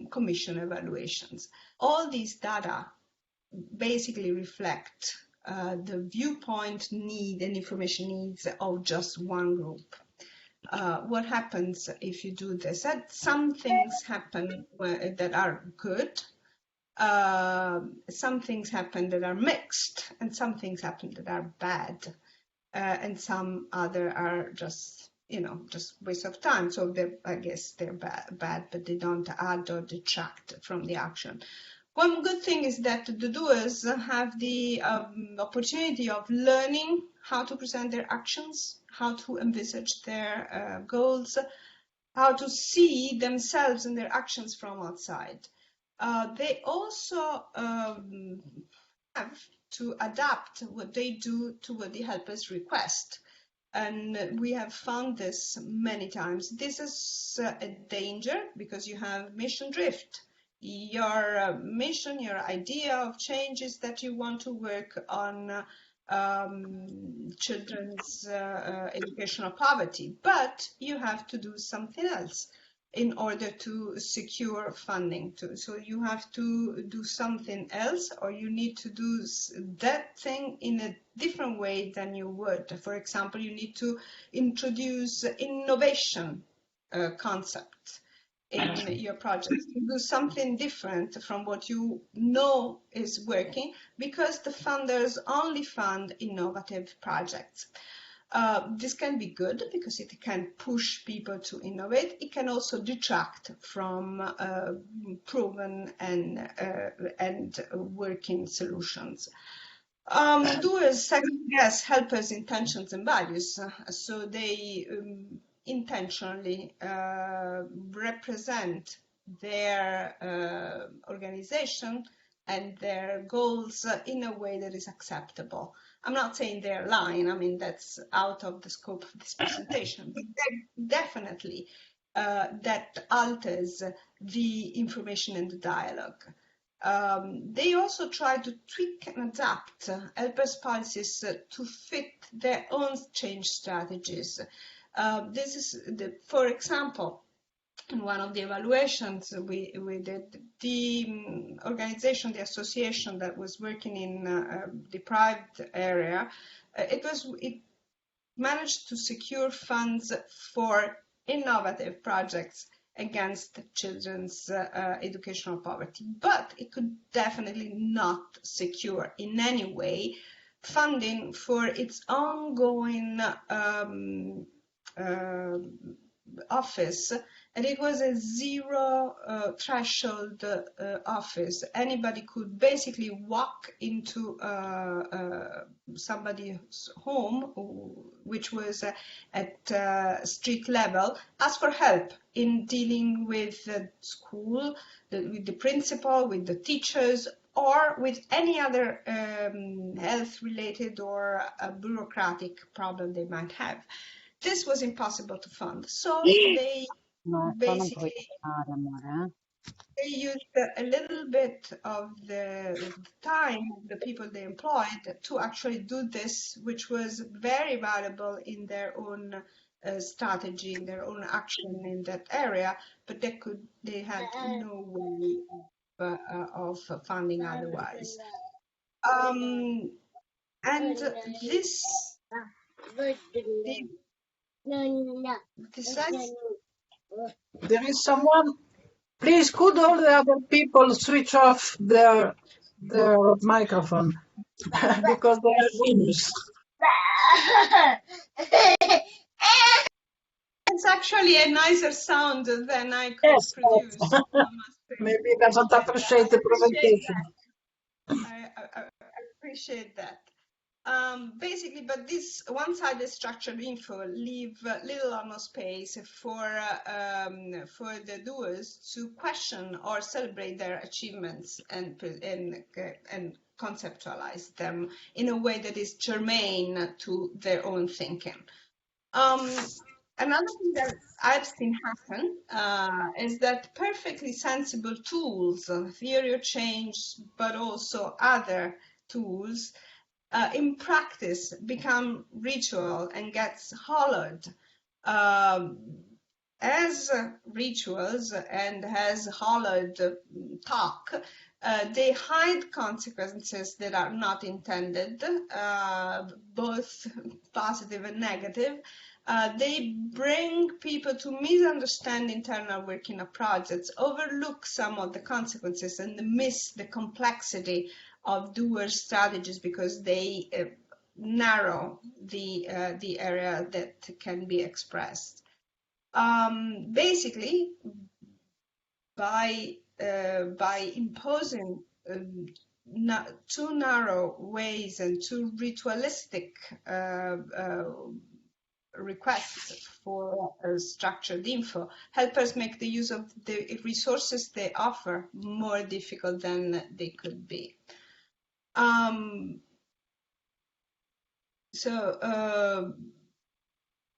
commission evaluations. All these data basically reflect the viewpoint need and information needs of just one group. What happens if you do this? Some things happen that are good, some things happen that are mixed, and some things happen that are bad. And some other are just waste of time. So I guess they're bad, but they don't add or detract from the action. One good thing is that the doers have the opportunity of learning how to present their actions, how to envisage their goals, how to see themselves and their actions from outside. They also have to adapt what they do to what the helpers request. And we have found this many times. This is a danger because you have mission drift. Your mission, your idea of change is that you want to work on children's educational poverty, but you have to do something else in order to secure funding. So you have to do something else, or you need to do that thing in a different way than you would. For example, you need to introduce innovation concepts in your project. You do something different from what you know is working, because the funders only fund innovative projects. This can be good because it can push people to innovate. It can also detract from proven and working solutions. Doers second guess helpers' intentions and values, so they intentionally represent their organization and their goals in a way that is acceptable. I'm not saying they're lying, I mean, that's out of the scope of this presentation, but definitely that alters the information and the dialogue. They also try to tweak and adapt helpers' policies to fit their own change strategies. This is, for example, in one of the evaluations we did, the organization, the association that was working in a deprived area, it managed to secure funds for innovative projects against children's educational poverty, but it could definitely not secure in any way funding for its ongoing office, and it was a zero threshold office. Anybody could basically walk into somebody's home, which was at street level, ask for help in dealing with the school, with the principal, with the teachers, or with any other health-related or bureaucratic problem they might have. This was impossible to fund, so they basically they used a little bit of the time of the people they employed to actually do this, which was very valuable in their own strategy, in their own action in that area, but they had no way of funding otherwise. And this There is someone. Please, could all the other people switch off their microphone because they are winners. It's actually a nicer sound than I could produce. Maybe he doesn't appreciate the presentation. I appreciate that. Basically, but this one-sided structured info leave little or no space for the doers to question or celebrate their achievements and conceptualize them in a way that is germane to their own thinking. Another thing that I've seen happen is that perfectly sensible tools, theory of change, but also other tools, in practice become ritual and gets hollowed as rituals and as hollowed talk. They hide consequences that are not intended, both positive and negative. They bring people to misunderstand internal working of projects, overlook some of the consequences, and miss the complexity of doers' strategies because they narrow the area that can be expressed. Basically, by imposing too narrow ways and too ritualistic requests for structured info, helpers make the use of the resources they offer more difficult than they could be.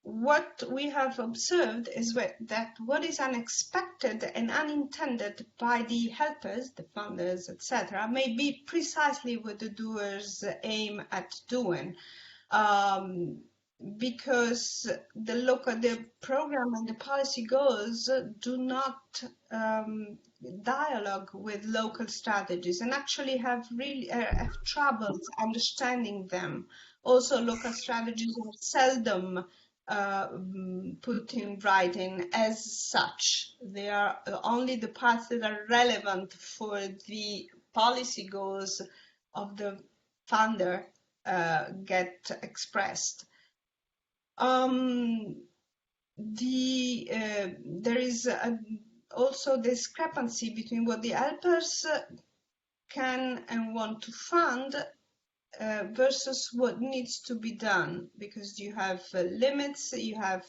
What we have observed is that what is unexpected and unintended by the helpers, the funders, etc., may be precisely what the doers aim at doing. Because the program and the policy goals do not dialogue with local strategies and actually have troubles understanding them. Also, local strategies are seldom put in writing as such. They are only the parts that are relevant for the policy goals of the funder get expressed. There is also discrepancy between what the helpers can and want to fund versus what needs to be done, because you have limits, you have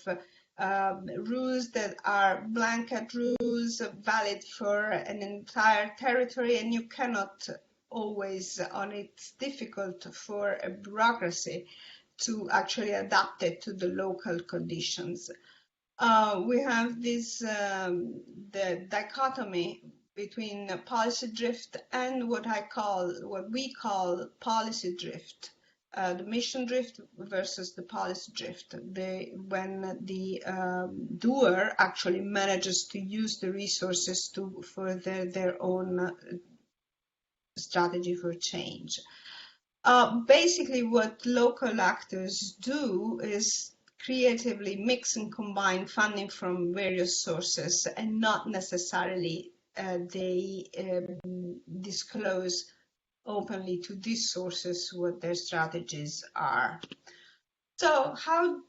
rules that are blanket rules valid for an entire territory, and you cannot always on it's difficult for a bureaucracy to actually adapt it to the local conditions. We have this the dichotomy between policy drift and what we call policy drift. The mission drift versus the policy drift. When the doer actually manages to use the resources to further their own strategy for change. Basically, what local actors do is creatively mix and combine funding from various sources, and not necessarily they disclose openly to these sources what their strategies are. So how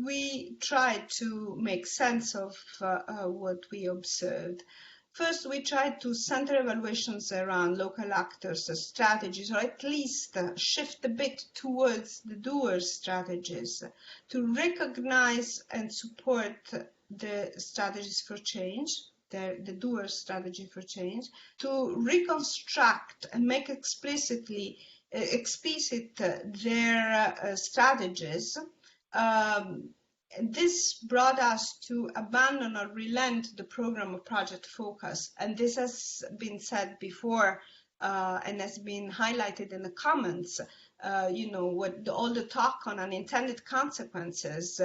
we try to make sense of what we observed? First, we tried to center evaluations around local actors' strategies, or at least shift a bit towards the doers' strategies, to recognize and support the strategies for change, the doers' strategy for change, to reconstruct and make explicit their strategies. This brought us to abandon or relent the program of project focus, and this has been said before and has been highlighted in the comments. All the talk on unintended consequences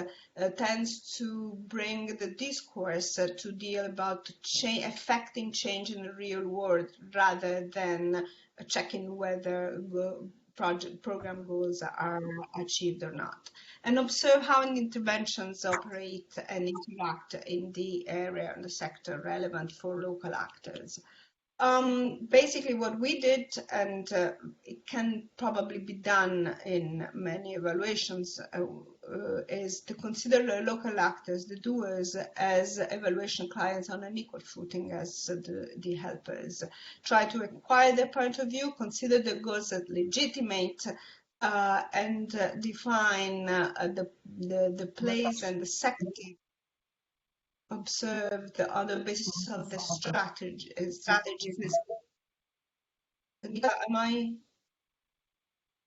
tends to bring the discourse to deal about affecting change in the real world, rather than checking whether program goals are achieved or not, and observe how interventions operate and interact in the area and the sector relevant for local actors. Basically what we did, and it can probably be done in many evaluations, is to consider the local actors, the doers, as evaluation clients on an equal footing as the helpers. Try to acquire their point of view, consider the goals as legitimate, and define the place and the sector. Observe the other basis of the strategies.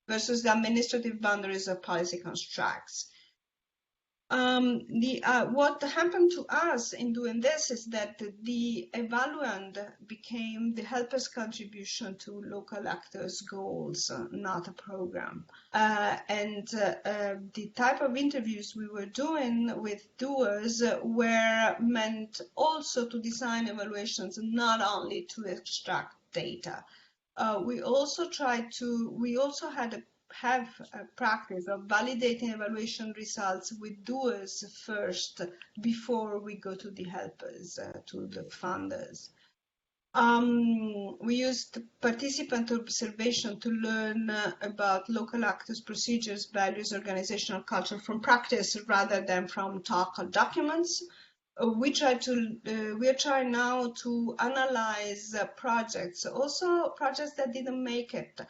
Versus the administrative boundaries of policy constructs. What happened to us in doing this is that the evaluand became the helper's contribution to local actors' goals, not a program. And the type of interviews we were doing with doers were meant also to design evaluations, not only to extract data. We also have a practice of validating evaluation results with doers first before we go to the helpers, to the funders. We used participant observation to learn about local actors' procedures, values, organizational culture from practice rather than from talk or documents. We are trying now to analyze projects, also projects that didn't make it,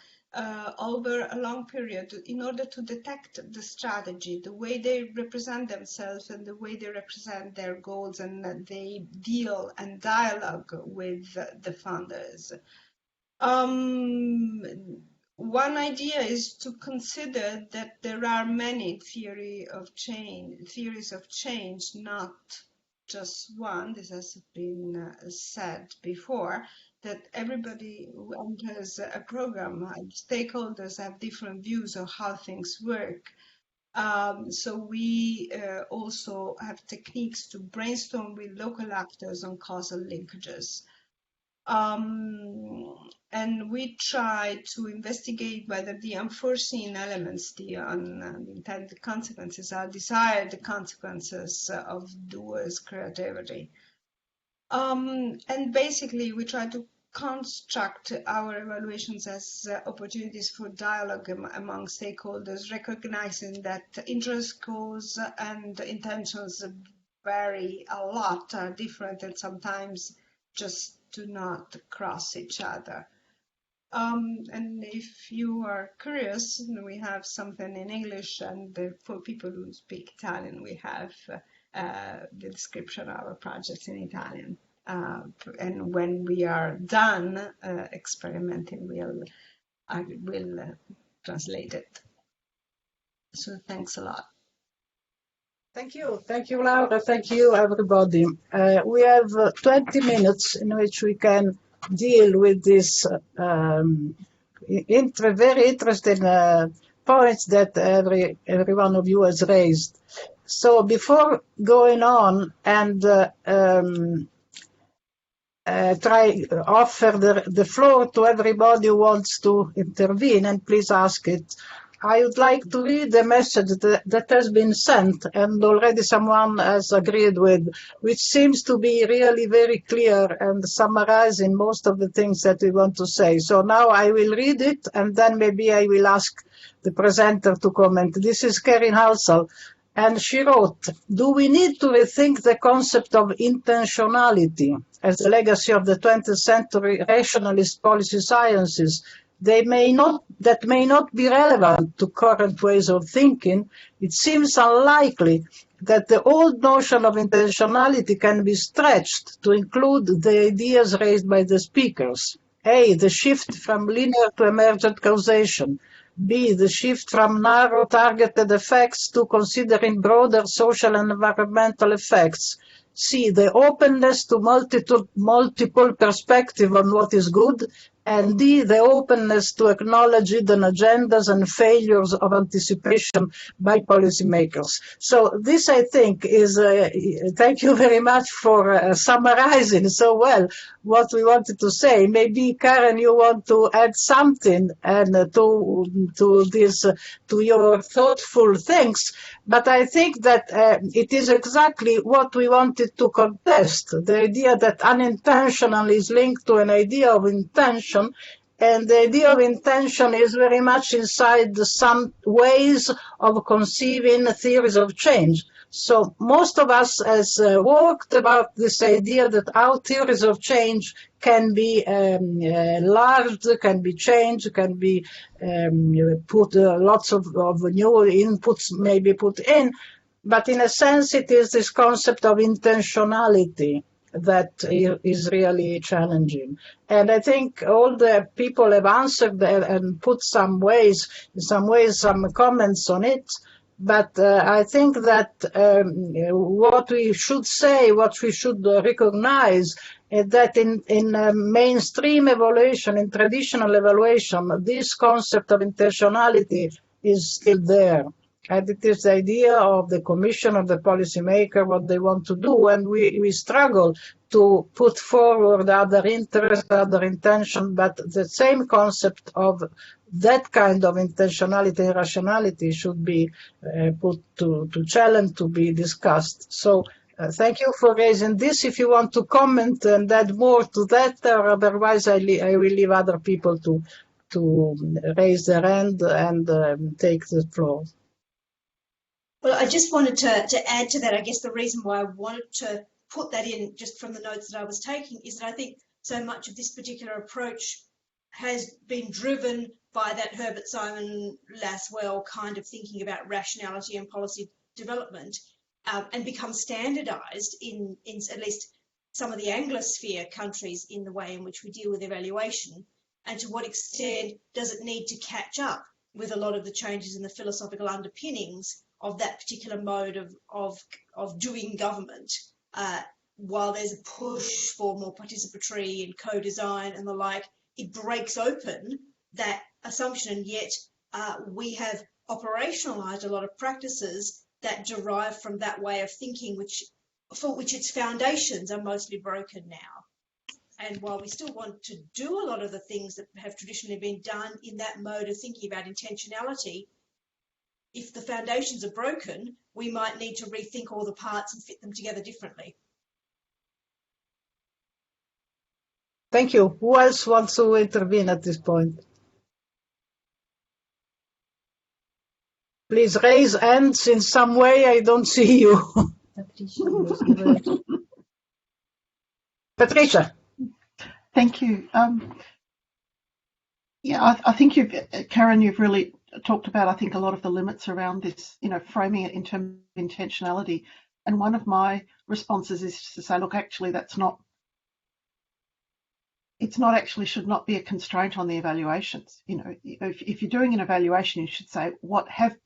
over a long period, in order to detect the strategy, the way they represent themselves and the way they represent their goals, and that they deal and dialogue with the funders. One idea is to consider that there are many theories of change, not just one. This has been said before, that everybody who enters a program, stakeholders have different views of how things work. So we also have techniques to brainstorm with local actors on causal linkages. And we try to investigate whether the unforeseen elements, the unintended consequences, are desired consequences of doers' creativity. And basically, we try to construct our evaluations as opportunities for dialogue among stakeholders, recognizing that interest, goals, and intentions vary a lot, are different, and sometimes just do not cross each other. And if you are curious, we have something in English, and for people who speak Italian, we have the description of our projects in Italian. And when we are done experimenting, I will translate it. So thanks a lot. Thank you, Laura. Thank you, everybody. We have 20 minutes in which we can deal with this very interesting points that every one of you has raised. So before going on and offer the floor to everybody who wants to intervene, and please ask it, I would like to read the message that has been sent and already someone has agreed with, which seems to be really very clear and summarizing most of the things that we want to say. So now I will read it and then maybe I will ask the presenter to comment. This is Karin Halsall. And she wrote, do we need to rethink the concept of intentionality as a legacy of the 20th century rationalist policy sciences? That may not be relevant to current ways of thinking. It seems unlikely that the old notion of intentionality can be stretched to include the ideas raised by the speakers. A, the shift from linear to emergent causation. B, the shift from narrow targeted effects to considering broader social and environmental effects. C, the openness to multiple perspectives on what is good. And D, the openness to acknowledge hidden agendas and failures of anticipation by policymakers. So this, I think, is, thank you very much for summarizing so well what we wanted to say. Maybe, Karen, you want to add something and to this, to your thoughtful things. But I think that it is exactly what we wanted to contest, the idea that unintentional is linked to an idea of intention, and the idea of intention is very much inside some ways of conceiving theories of change. So most of us has worked about this idea that our theories of change can be enlarged, can be changed, can be put lots of new inputs maybe put in. But in a sense, it is this concept of intentionality that is really challenging. And I think all the people have answered and put some comments on it. But I think that what we should say, what we should recognize, is that in mainstream evaluation, in traditional evaluation, this concept of intentionality is still there. And it is the idea of the commission, of the policymaker, what they want to do, and we struggle to put forward other interests, other intention, but the same concept of that kind of intentionality and rationality should be put to challenge, to be discussed. So thank you for raising this. If you want to comment and add more to that, or otherwise I will leave other people to raise their hand and take the floor. Well, I just wanted to add to that. I guess the reason why I wanted to put that in just from the notes that I was taking is that I think so much of this particular approach has been driven by that Herbert Simon Lasswell kind of thinking about rationality and policy development and become standardized in at least some of the Anglosphere countries in the way in which we deal with evaluation, and to what extent does it need to catch up with a lot of the changes in the philosophical underpinnings of that particular mode of doing government, while there's a push for more participatory and co-design and the like, it breaks open that assumption, and yet we have operationalized a lot of practices that derive from that way of thinking, for which its foundations are mostly broken now. And while we still want to do a lot of the things that have traditionally been done in that mode of thinking about intentionality, if the foundations are broken, we might need to rethink all the parts and fit them together differently. Thank you. Who else wants to intervene at this point? Please raise hands in some way. I don't see you. Patricia. Thank you. Yeah, I think Karen, you've really talked about, I think, a lot of the limits around this, framing it in terms of intentionality. And one of my responses is to say, look, actually, that's not it's not actually, should not be a constraint on the evaluations. You know, if you're doing an evaluation, you should say what have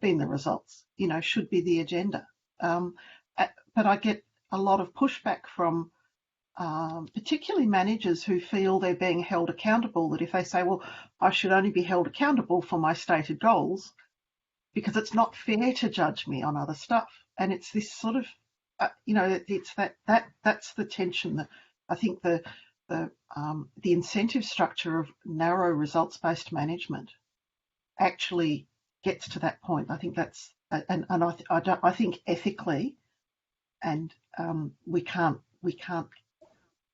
been the results, you know, should be the agenda. But I get a lot of pushback from particularly managers who feel they're being held accountable, that if they say, well, I should only be held accountable for my stated goals because it's not fair to judge me on other stuff. And it's this sort of, you know, it's that's the tension that I think the incentive structure of narrow results-based management actually gets to that point. I think that's, and I think ethically, and we can't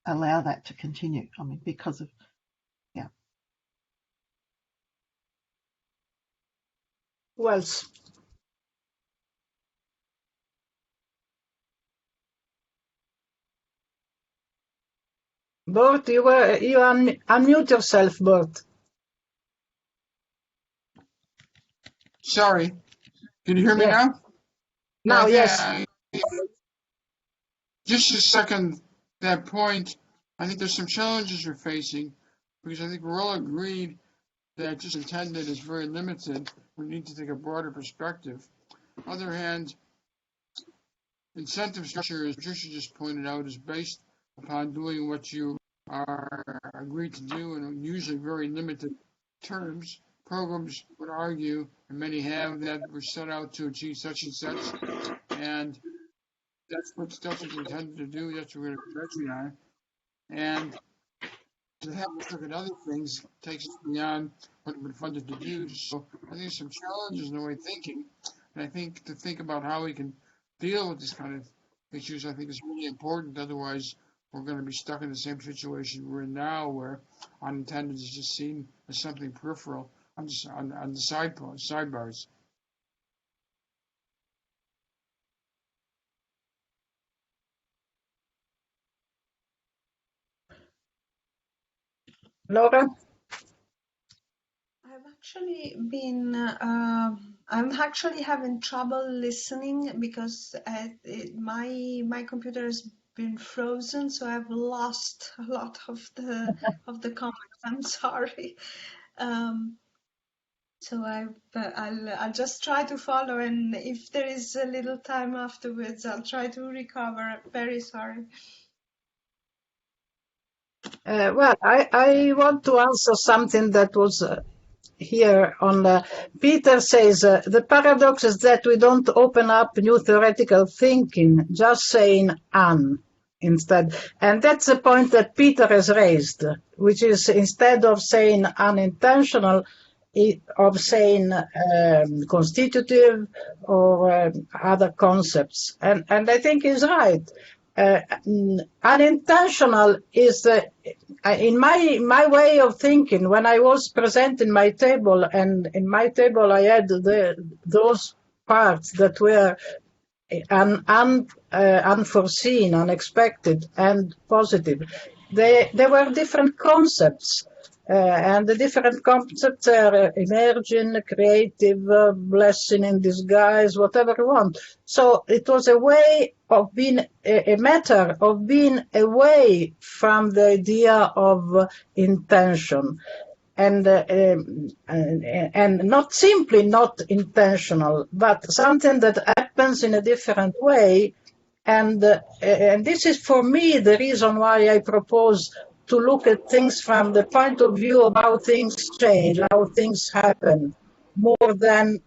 allow that to continue. I mean, because of, yeah. Well, Bert, you unmute yourself, Bert. Sorry. Can you hear me Yeah. now? Now, yes. Just to second that point, I think there's some challenges we're facing because I think we're all agreed that just intended is very limited. We need to take a broader perspective. On the other hand, incentive structure, as Patricia just pointed out, is based upon doing what you are agreed to do in usually very limited terms. Programs would argue, and many have, that we're set out to achieve such and such, and that's what stuff is intended to do. That's what we're going to measure on. And to have us look at other things takes us beyond what we're funded to do. So I think there's some challenges in the way of thinking. And I think to think about how we can deal with this kind of issues, I think is really important. Otherwise, we're going to be stuck in the same situation we're in now, where unintended is just seen as something peripheral on the sidebars. Laura? I'm actually having trouble listening because my computer has been frozen, so I've lost a lot of the comments. I'm sorry. So I'll just try to follow, and if there is a little time afterwards, I'll try to recover. Very sorry. Well, I want to answer something that was here on Peter says, the paradox is that we don't open up new theoretical thinking, just saying instead. And that's the point that Peter has raised, which is instead of saying unintentional, of saying constitutive or other concepts. And I think he's right. Unintentional is in my way of thinking. When I was presenting my table, and in my table I had those parts that were unforeseen, unexpected, and positive. They were different concepts. And the different concepts are emerging, creative, blessing in disguise, whatever you want. So it was a way of being, a matter of being away from the idea of intention. And not simply not intentional, but something that happens in a different way. And this is for me the reason why I propose to look at things from the point of view of how things change, how things happen, more than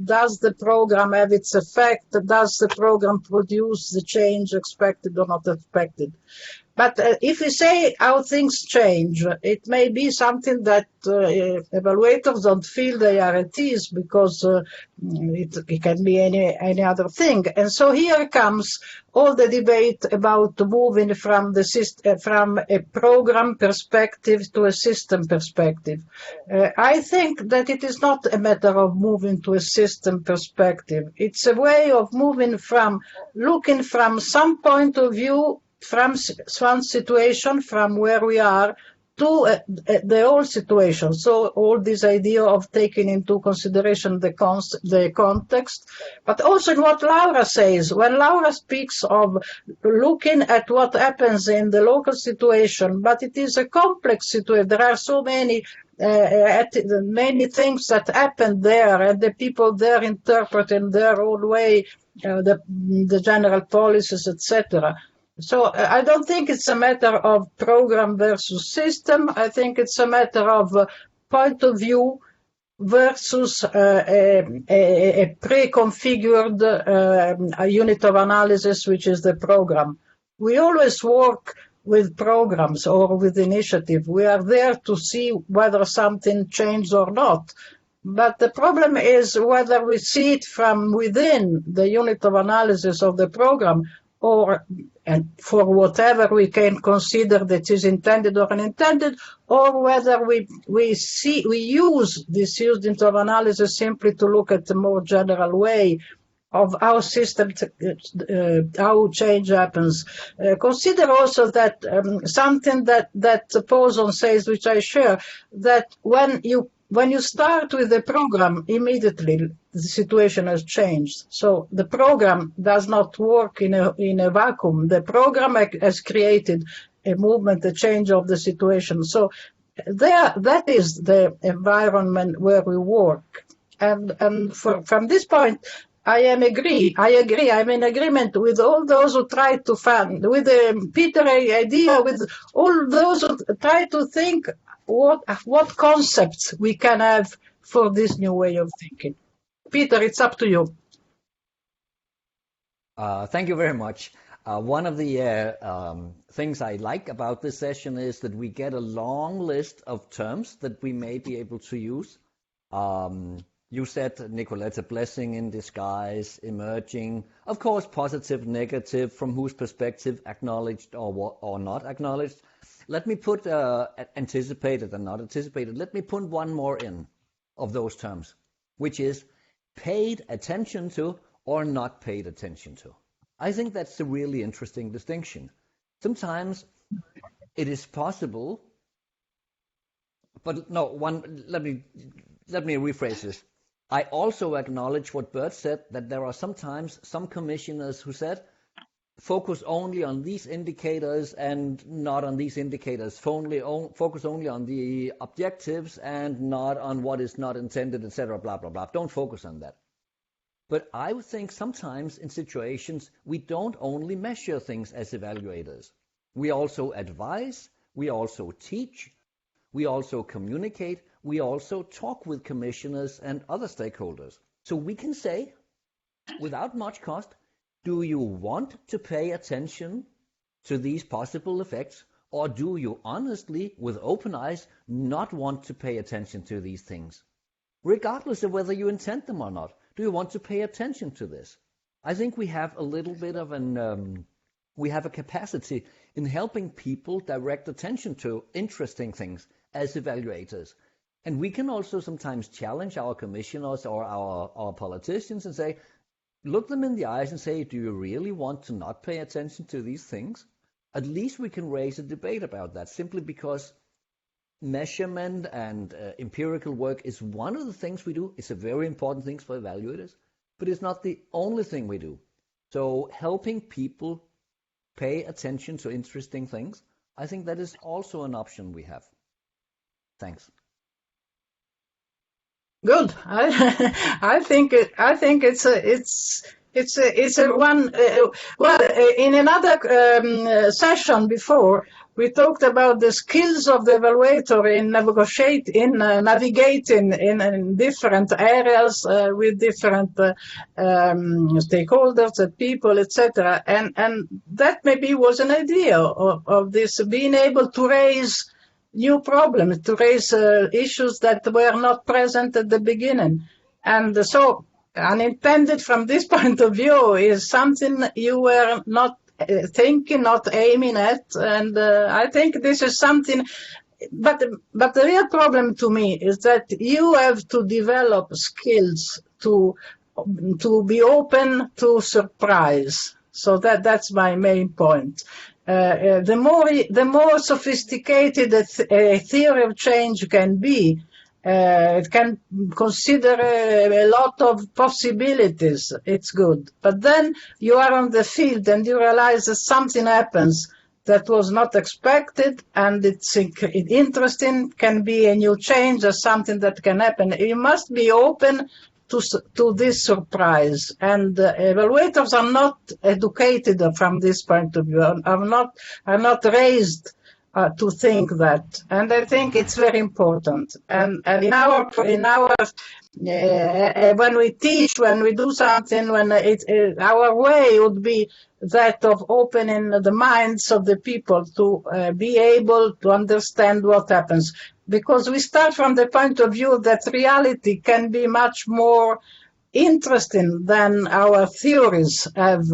does the program have its effect, does the program produce the change expected or not expected. But if we say how things change, it may be something that evaluators don't feel they are at ease, because it can be any other thing. And so here comes all the debate about moving from from a program perspective to a system perspective. I think that it is not a matter of moving to a system perspective. It's a way of moving from looking from some point of view, from one situation, from where we are, to the whole situation. So all this idea of taking into consideration the context, but also in what Laura says. When Laura speaks of looking at what happens in the local situation, but it is a complex situation. There are so many many things that happen there, and the people there interpret in their own way the general policies, etc. So I don't think it's a matter of program versus system. I think it's a matter of point of view versus a pre-configured unit of analysis, which is the program. We always work with programs or with initiative. We are there to see whether something changed or not. But the problem is whether we see it from within the unit of analysis of the program, or and for whatever we can consider that is intended or unintended, or whether we use this unit of analysis simply to look at the more general way of how how change happens. Consider also that something that Poson says, which I share, that when you start with the program, immediately the situation has changed. So the program does not work in a vacuum. The program has created a movement, a change of the situation. So that is the environment where we work. And from this point, I agree. I'm in agreement with all those who try to find, with the Peter idea, with all those who try to think what concepts we can have for this new way of thinking. Peter, it's up to you. Thank you very much. One of the things I like about this session is that we get a long list of terms that we may be able to use. You said, Nicoletta, blessing in disguise, emerging, of course, positive, negative, from whose perspective, acknowledged or not acknowledged. Let me put anticipated and not anticipated. Let me put one more in of those terms, which is paid attention to or not paid attention to. I think that's a really interesting distinction. Sometimes it is possible, but no, let me rephrase this. I also acknowledge what Bert said, that there are sometimes some commissioners who said, focus only on these indicators and not on these indicators. Focus only on the objectives and not on what is not intended, etc., blah, blah, blah. Don't focus on that. But I would think sometimes in situations we don't only measure things as evaluators. We also advise, we also teach, we also communicate, we also talk with commissioners and other stakeholders. So we can say, without much cost, do you want to pay attention to these possible effects, or do you honestly, with open eyes, not want to pay attention to these things? Regardless of whether you intend them or not, do you want to pay attention to this? I think we have a little bit of we have a capacity in helping people direct attention to interesting things as evaluators. And we can also sometimes challenge our commissioners or our politicians and say, look them in the eyes and say, do you really want to not pay attention to these things? At least we can raise a debate about that, simply because measurement and empirical work is one of the things we do. It's a very important thing for evaluators, but it's not the only thing we do. So helping people pay attention to interesting things, I think that is also an option we have. Thanks. Good. I think it's a one. In another session before, we talked about the skills of the evaluator in navigating in different areas with different stakeholders and people, etc. And that maybe was an idea of this, being able to raise new problems, to raise issues that were not present at the beginning. And so unintended from this point of view is something you were not thinking, not aiming at. And I think this is something, but the real problem to me is that you have to develop skills to be open to surprise. So that's my main point. the more sophisticated a theory of change can be, it can consider a lot of possibilities. It's good. But then you are on the field and you realize that something happens that was not expected, and it's interesting, can be a new change or something that can happen. You must be open to this surprise, and evaluators are not educated from this point of view, are not raised to think that, and I think it's very important. And in our when we teach, when we do something, our way would be that of opening the minds of the people to be able to understand what happens. Because we start from the point of view that reality can be much more interesting than our theories have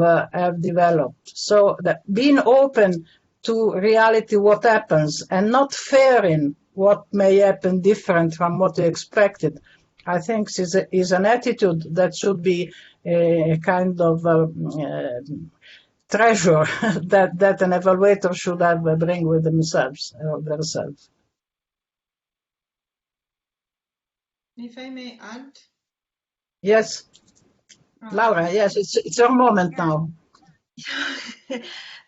developed. So that being open to reality, what happens, and not fearing what may happen different from what you expected, I think is an attitude that should be a kind of treasure that an evaluator should bring with themselves or themselves. If I may add? Yes. Laura, yes, it's your moment now.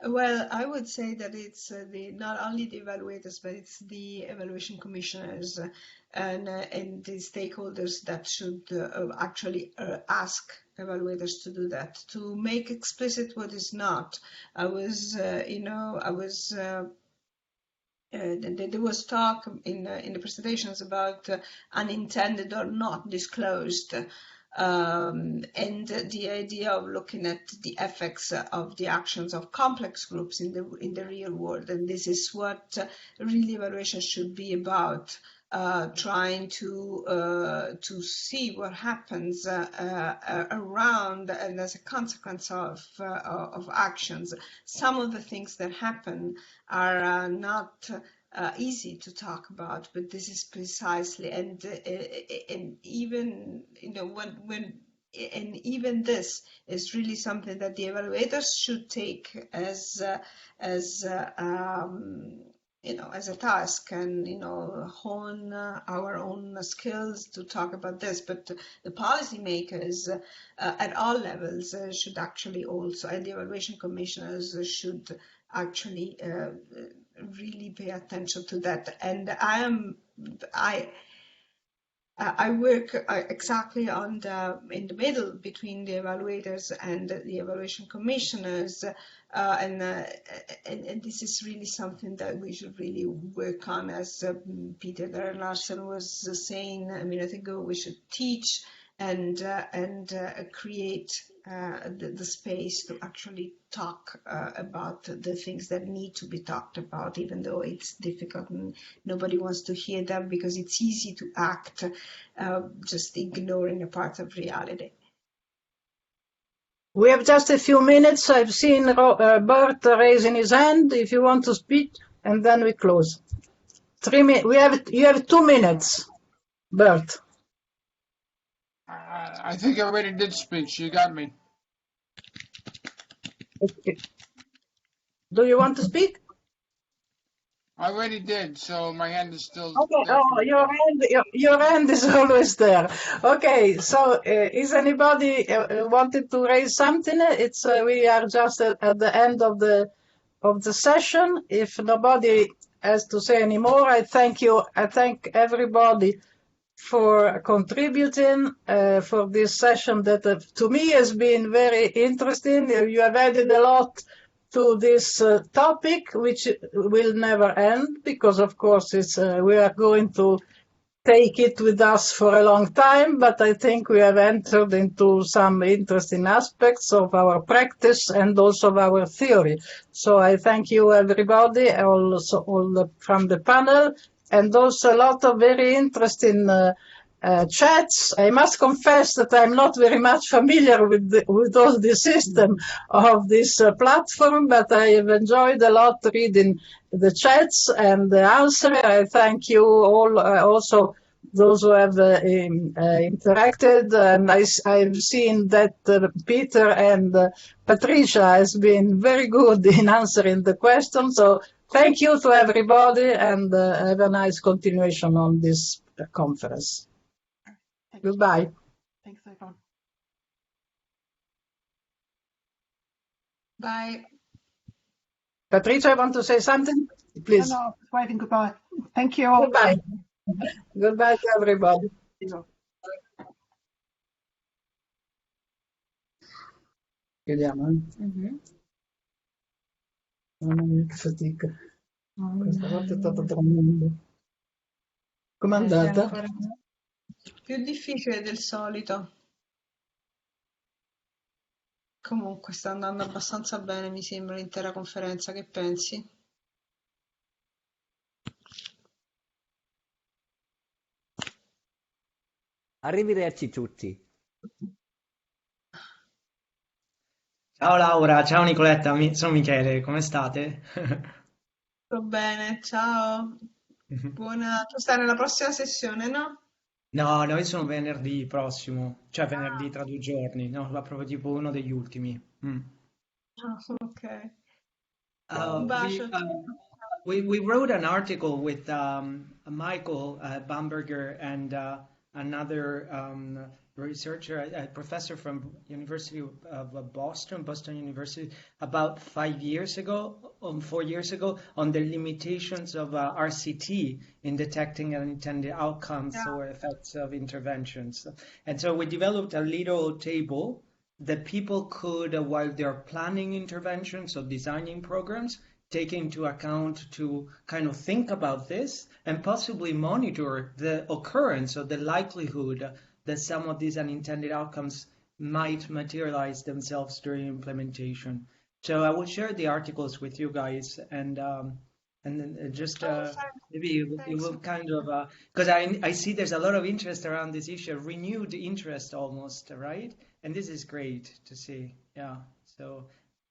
Well, I would say that it's not only the evaluators, but it's the evaluation commissioners and the stakeholders that should actually ask evaluators to do that, to make explicit what is not. There was talk in the presentations about unintended or not disclosed, and the idea of looking at the effects of the actions of complex groups in the real world. And this is what really evaluation should be about, trying to see what happens around and as a consequence of actions. Some of the things that happen are not easy to talk about, but this is precisely, and even even this is really something that the evaluators should take as a task, and hone our own skills to talk about this. But the policymakers at all levels should actually also, and the evaluation commissioners should actually really pay attention to that. And I work exactly in the middle between the evaluators and the evaluation commissioners, and this is really something that we should really work on. As Peter Larsen was saying a minute ago, we should teach and create the space to actually talk about the things that need to be talked about, even though it's difficult and nobody wants to hear them, because it's easy to act just ignoring a part of reality. We have just a few minutes. I've seen Bert raising his hand if you want to speak, and then we close. 3 minutes. You have 2 minutes, Bert. I think I already did speak. So you got me. Okay. Do you want to speak? I already did, so my hand is still. Okay. Oh, your hand is always there. Okay. So, is anybody wanted to raise something? It's we are just at the end of the session. If nobody has to say any more, I thank you. I thank everybody for contributing for this session that to me has been very interesting. You have added a lot to this topic, which will never end, because of course we are going to take it with us for a long time, but I think we have entered into some interesting aspects of our practice and also of our theory. So I thank you everybody, also from the panel, and also a lot of very interesting chats. I must confess that I'm not very much familiar with all the system of this platform, but I have enjoyed a lot reading the chats and the answer. I thank you all also those who have interacted. And I've seen that Peter and Patricia has been very good in answering the question. So thank you to everybody, and have a nice continuation on this conference. Thanks. Goodbye. Thanks, everyone. Bye. Patricia, I want to say something? Please. No, I was waving goodbye. Thank you all. Goodbye. Goodbye to everybody. Chiudiamo. Mamma mia, che fatica. Questa volta è stato tremendo. Com'è andata? Più difficile del solito. Comunque sta andando abbastanza bene, mi sembra, l'intera conferenza. Che pensi? Arrivederci tutti. Ciao Laura, ciao Nicoletta, sono Michele, come state? Sto bene, ciao. Buona. Tu stai nella prossima sessione, no? No, noi sono venerdì prossimo, cioè venerdì tra 2 giorni, no, ma proprio tipo uno degli ultimi. Ok. We, Un bacio. we wrote an article with Michael Bamberger and another researcher, a professor from University of Boston University, about 4 years ago, on the limitations of RCT in detecting unintended outcomes or effects of interventions. And so we developed a little table that people could, while they're planning interventions or designing programs, take into account to kind of think about this and possibly monitor the occurrence or the likelihood that some of these unintended outcomes might materialize themselves during implementation. So I will share the articles with you guys, and then just maybe it will kind of, because I see there's a lot of interest around this issue, renewed interest almost, right? And this is great to see, yeah. So,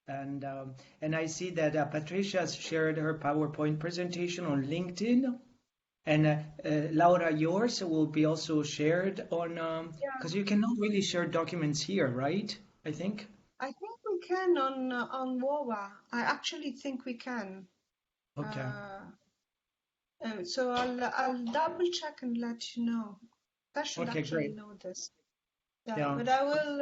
and I see that Patricia has shared her PowerPoint presentation on LinkedIn. And Laura, yours will be also shared on, because you cannot really share documents here, right? I think we can on WOA. I actually think we can. Okay. So I'll double check and let you know. That should Okay, actually great. know this. Yeah. But I will.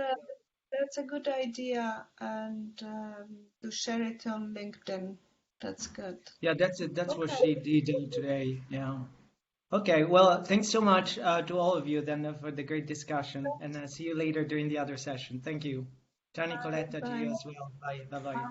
That's a good idea, and to share it on LinkedIn. That's good. Yeah, that's it. That's what Okay. she did today. Yeah. Okay. Well, thanks so much to all of you then for the great discussion, and see you later during the other session. Thank you. Ciao, Nicoletta, to you as well. Bye. Bye. Bye.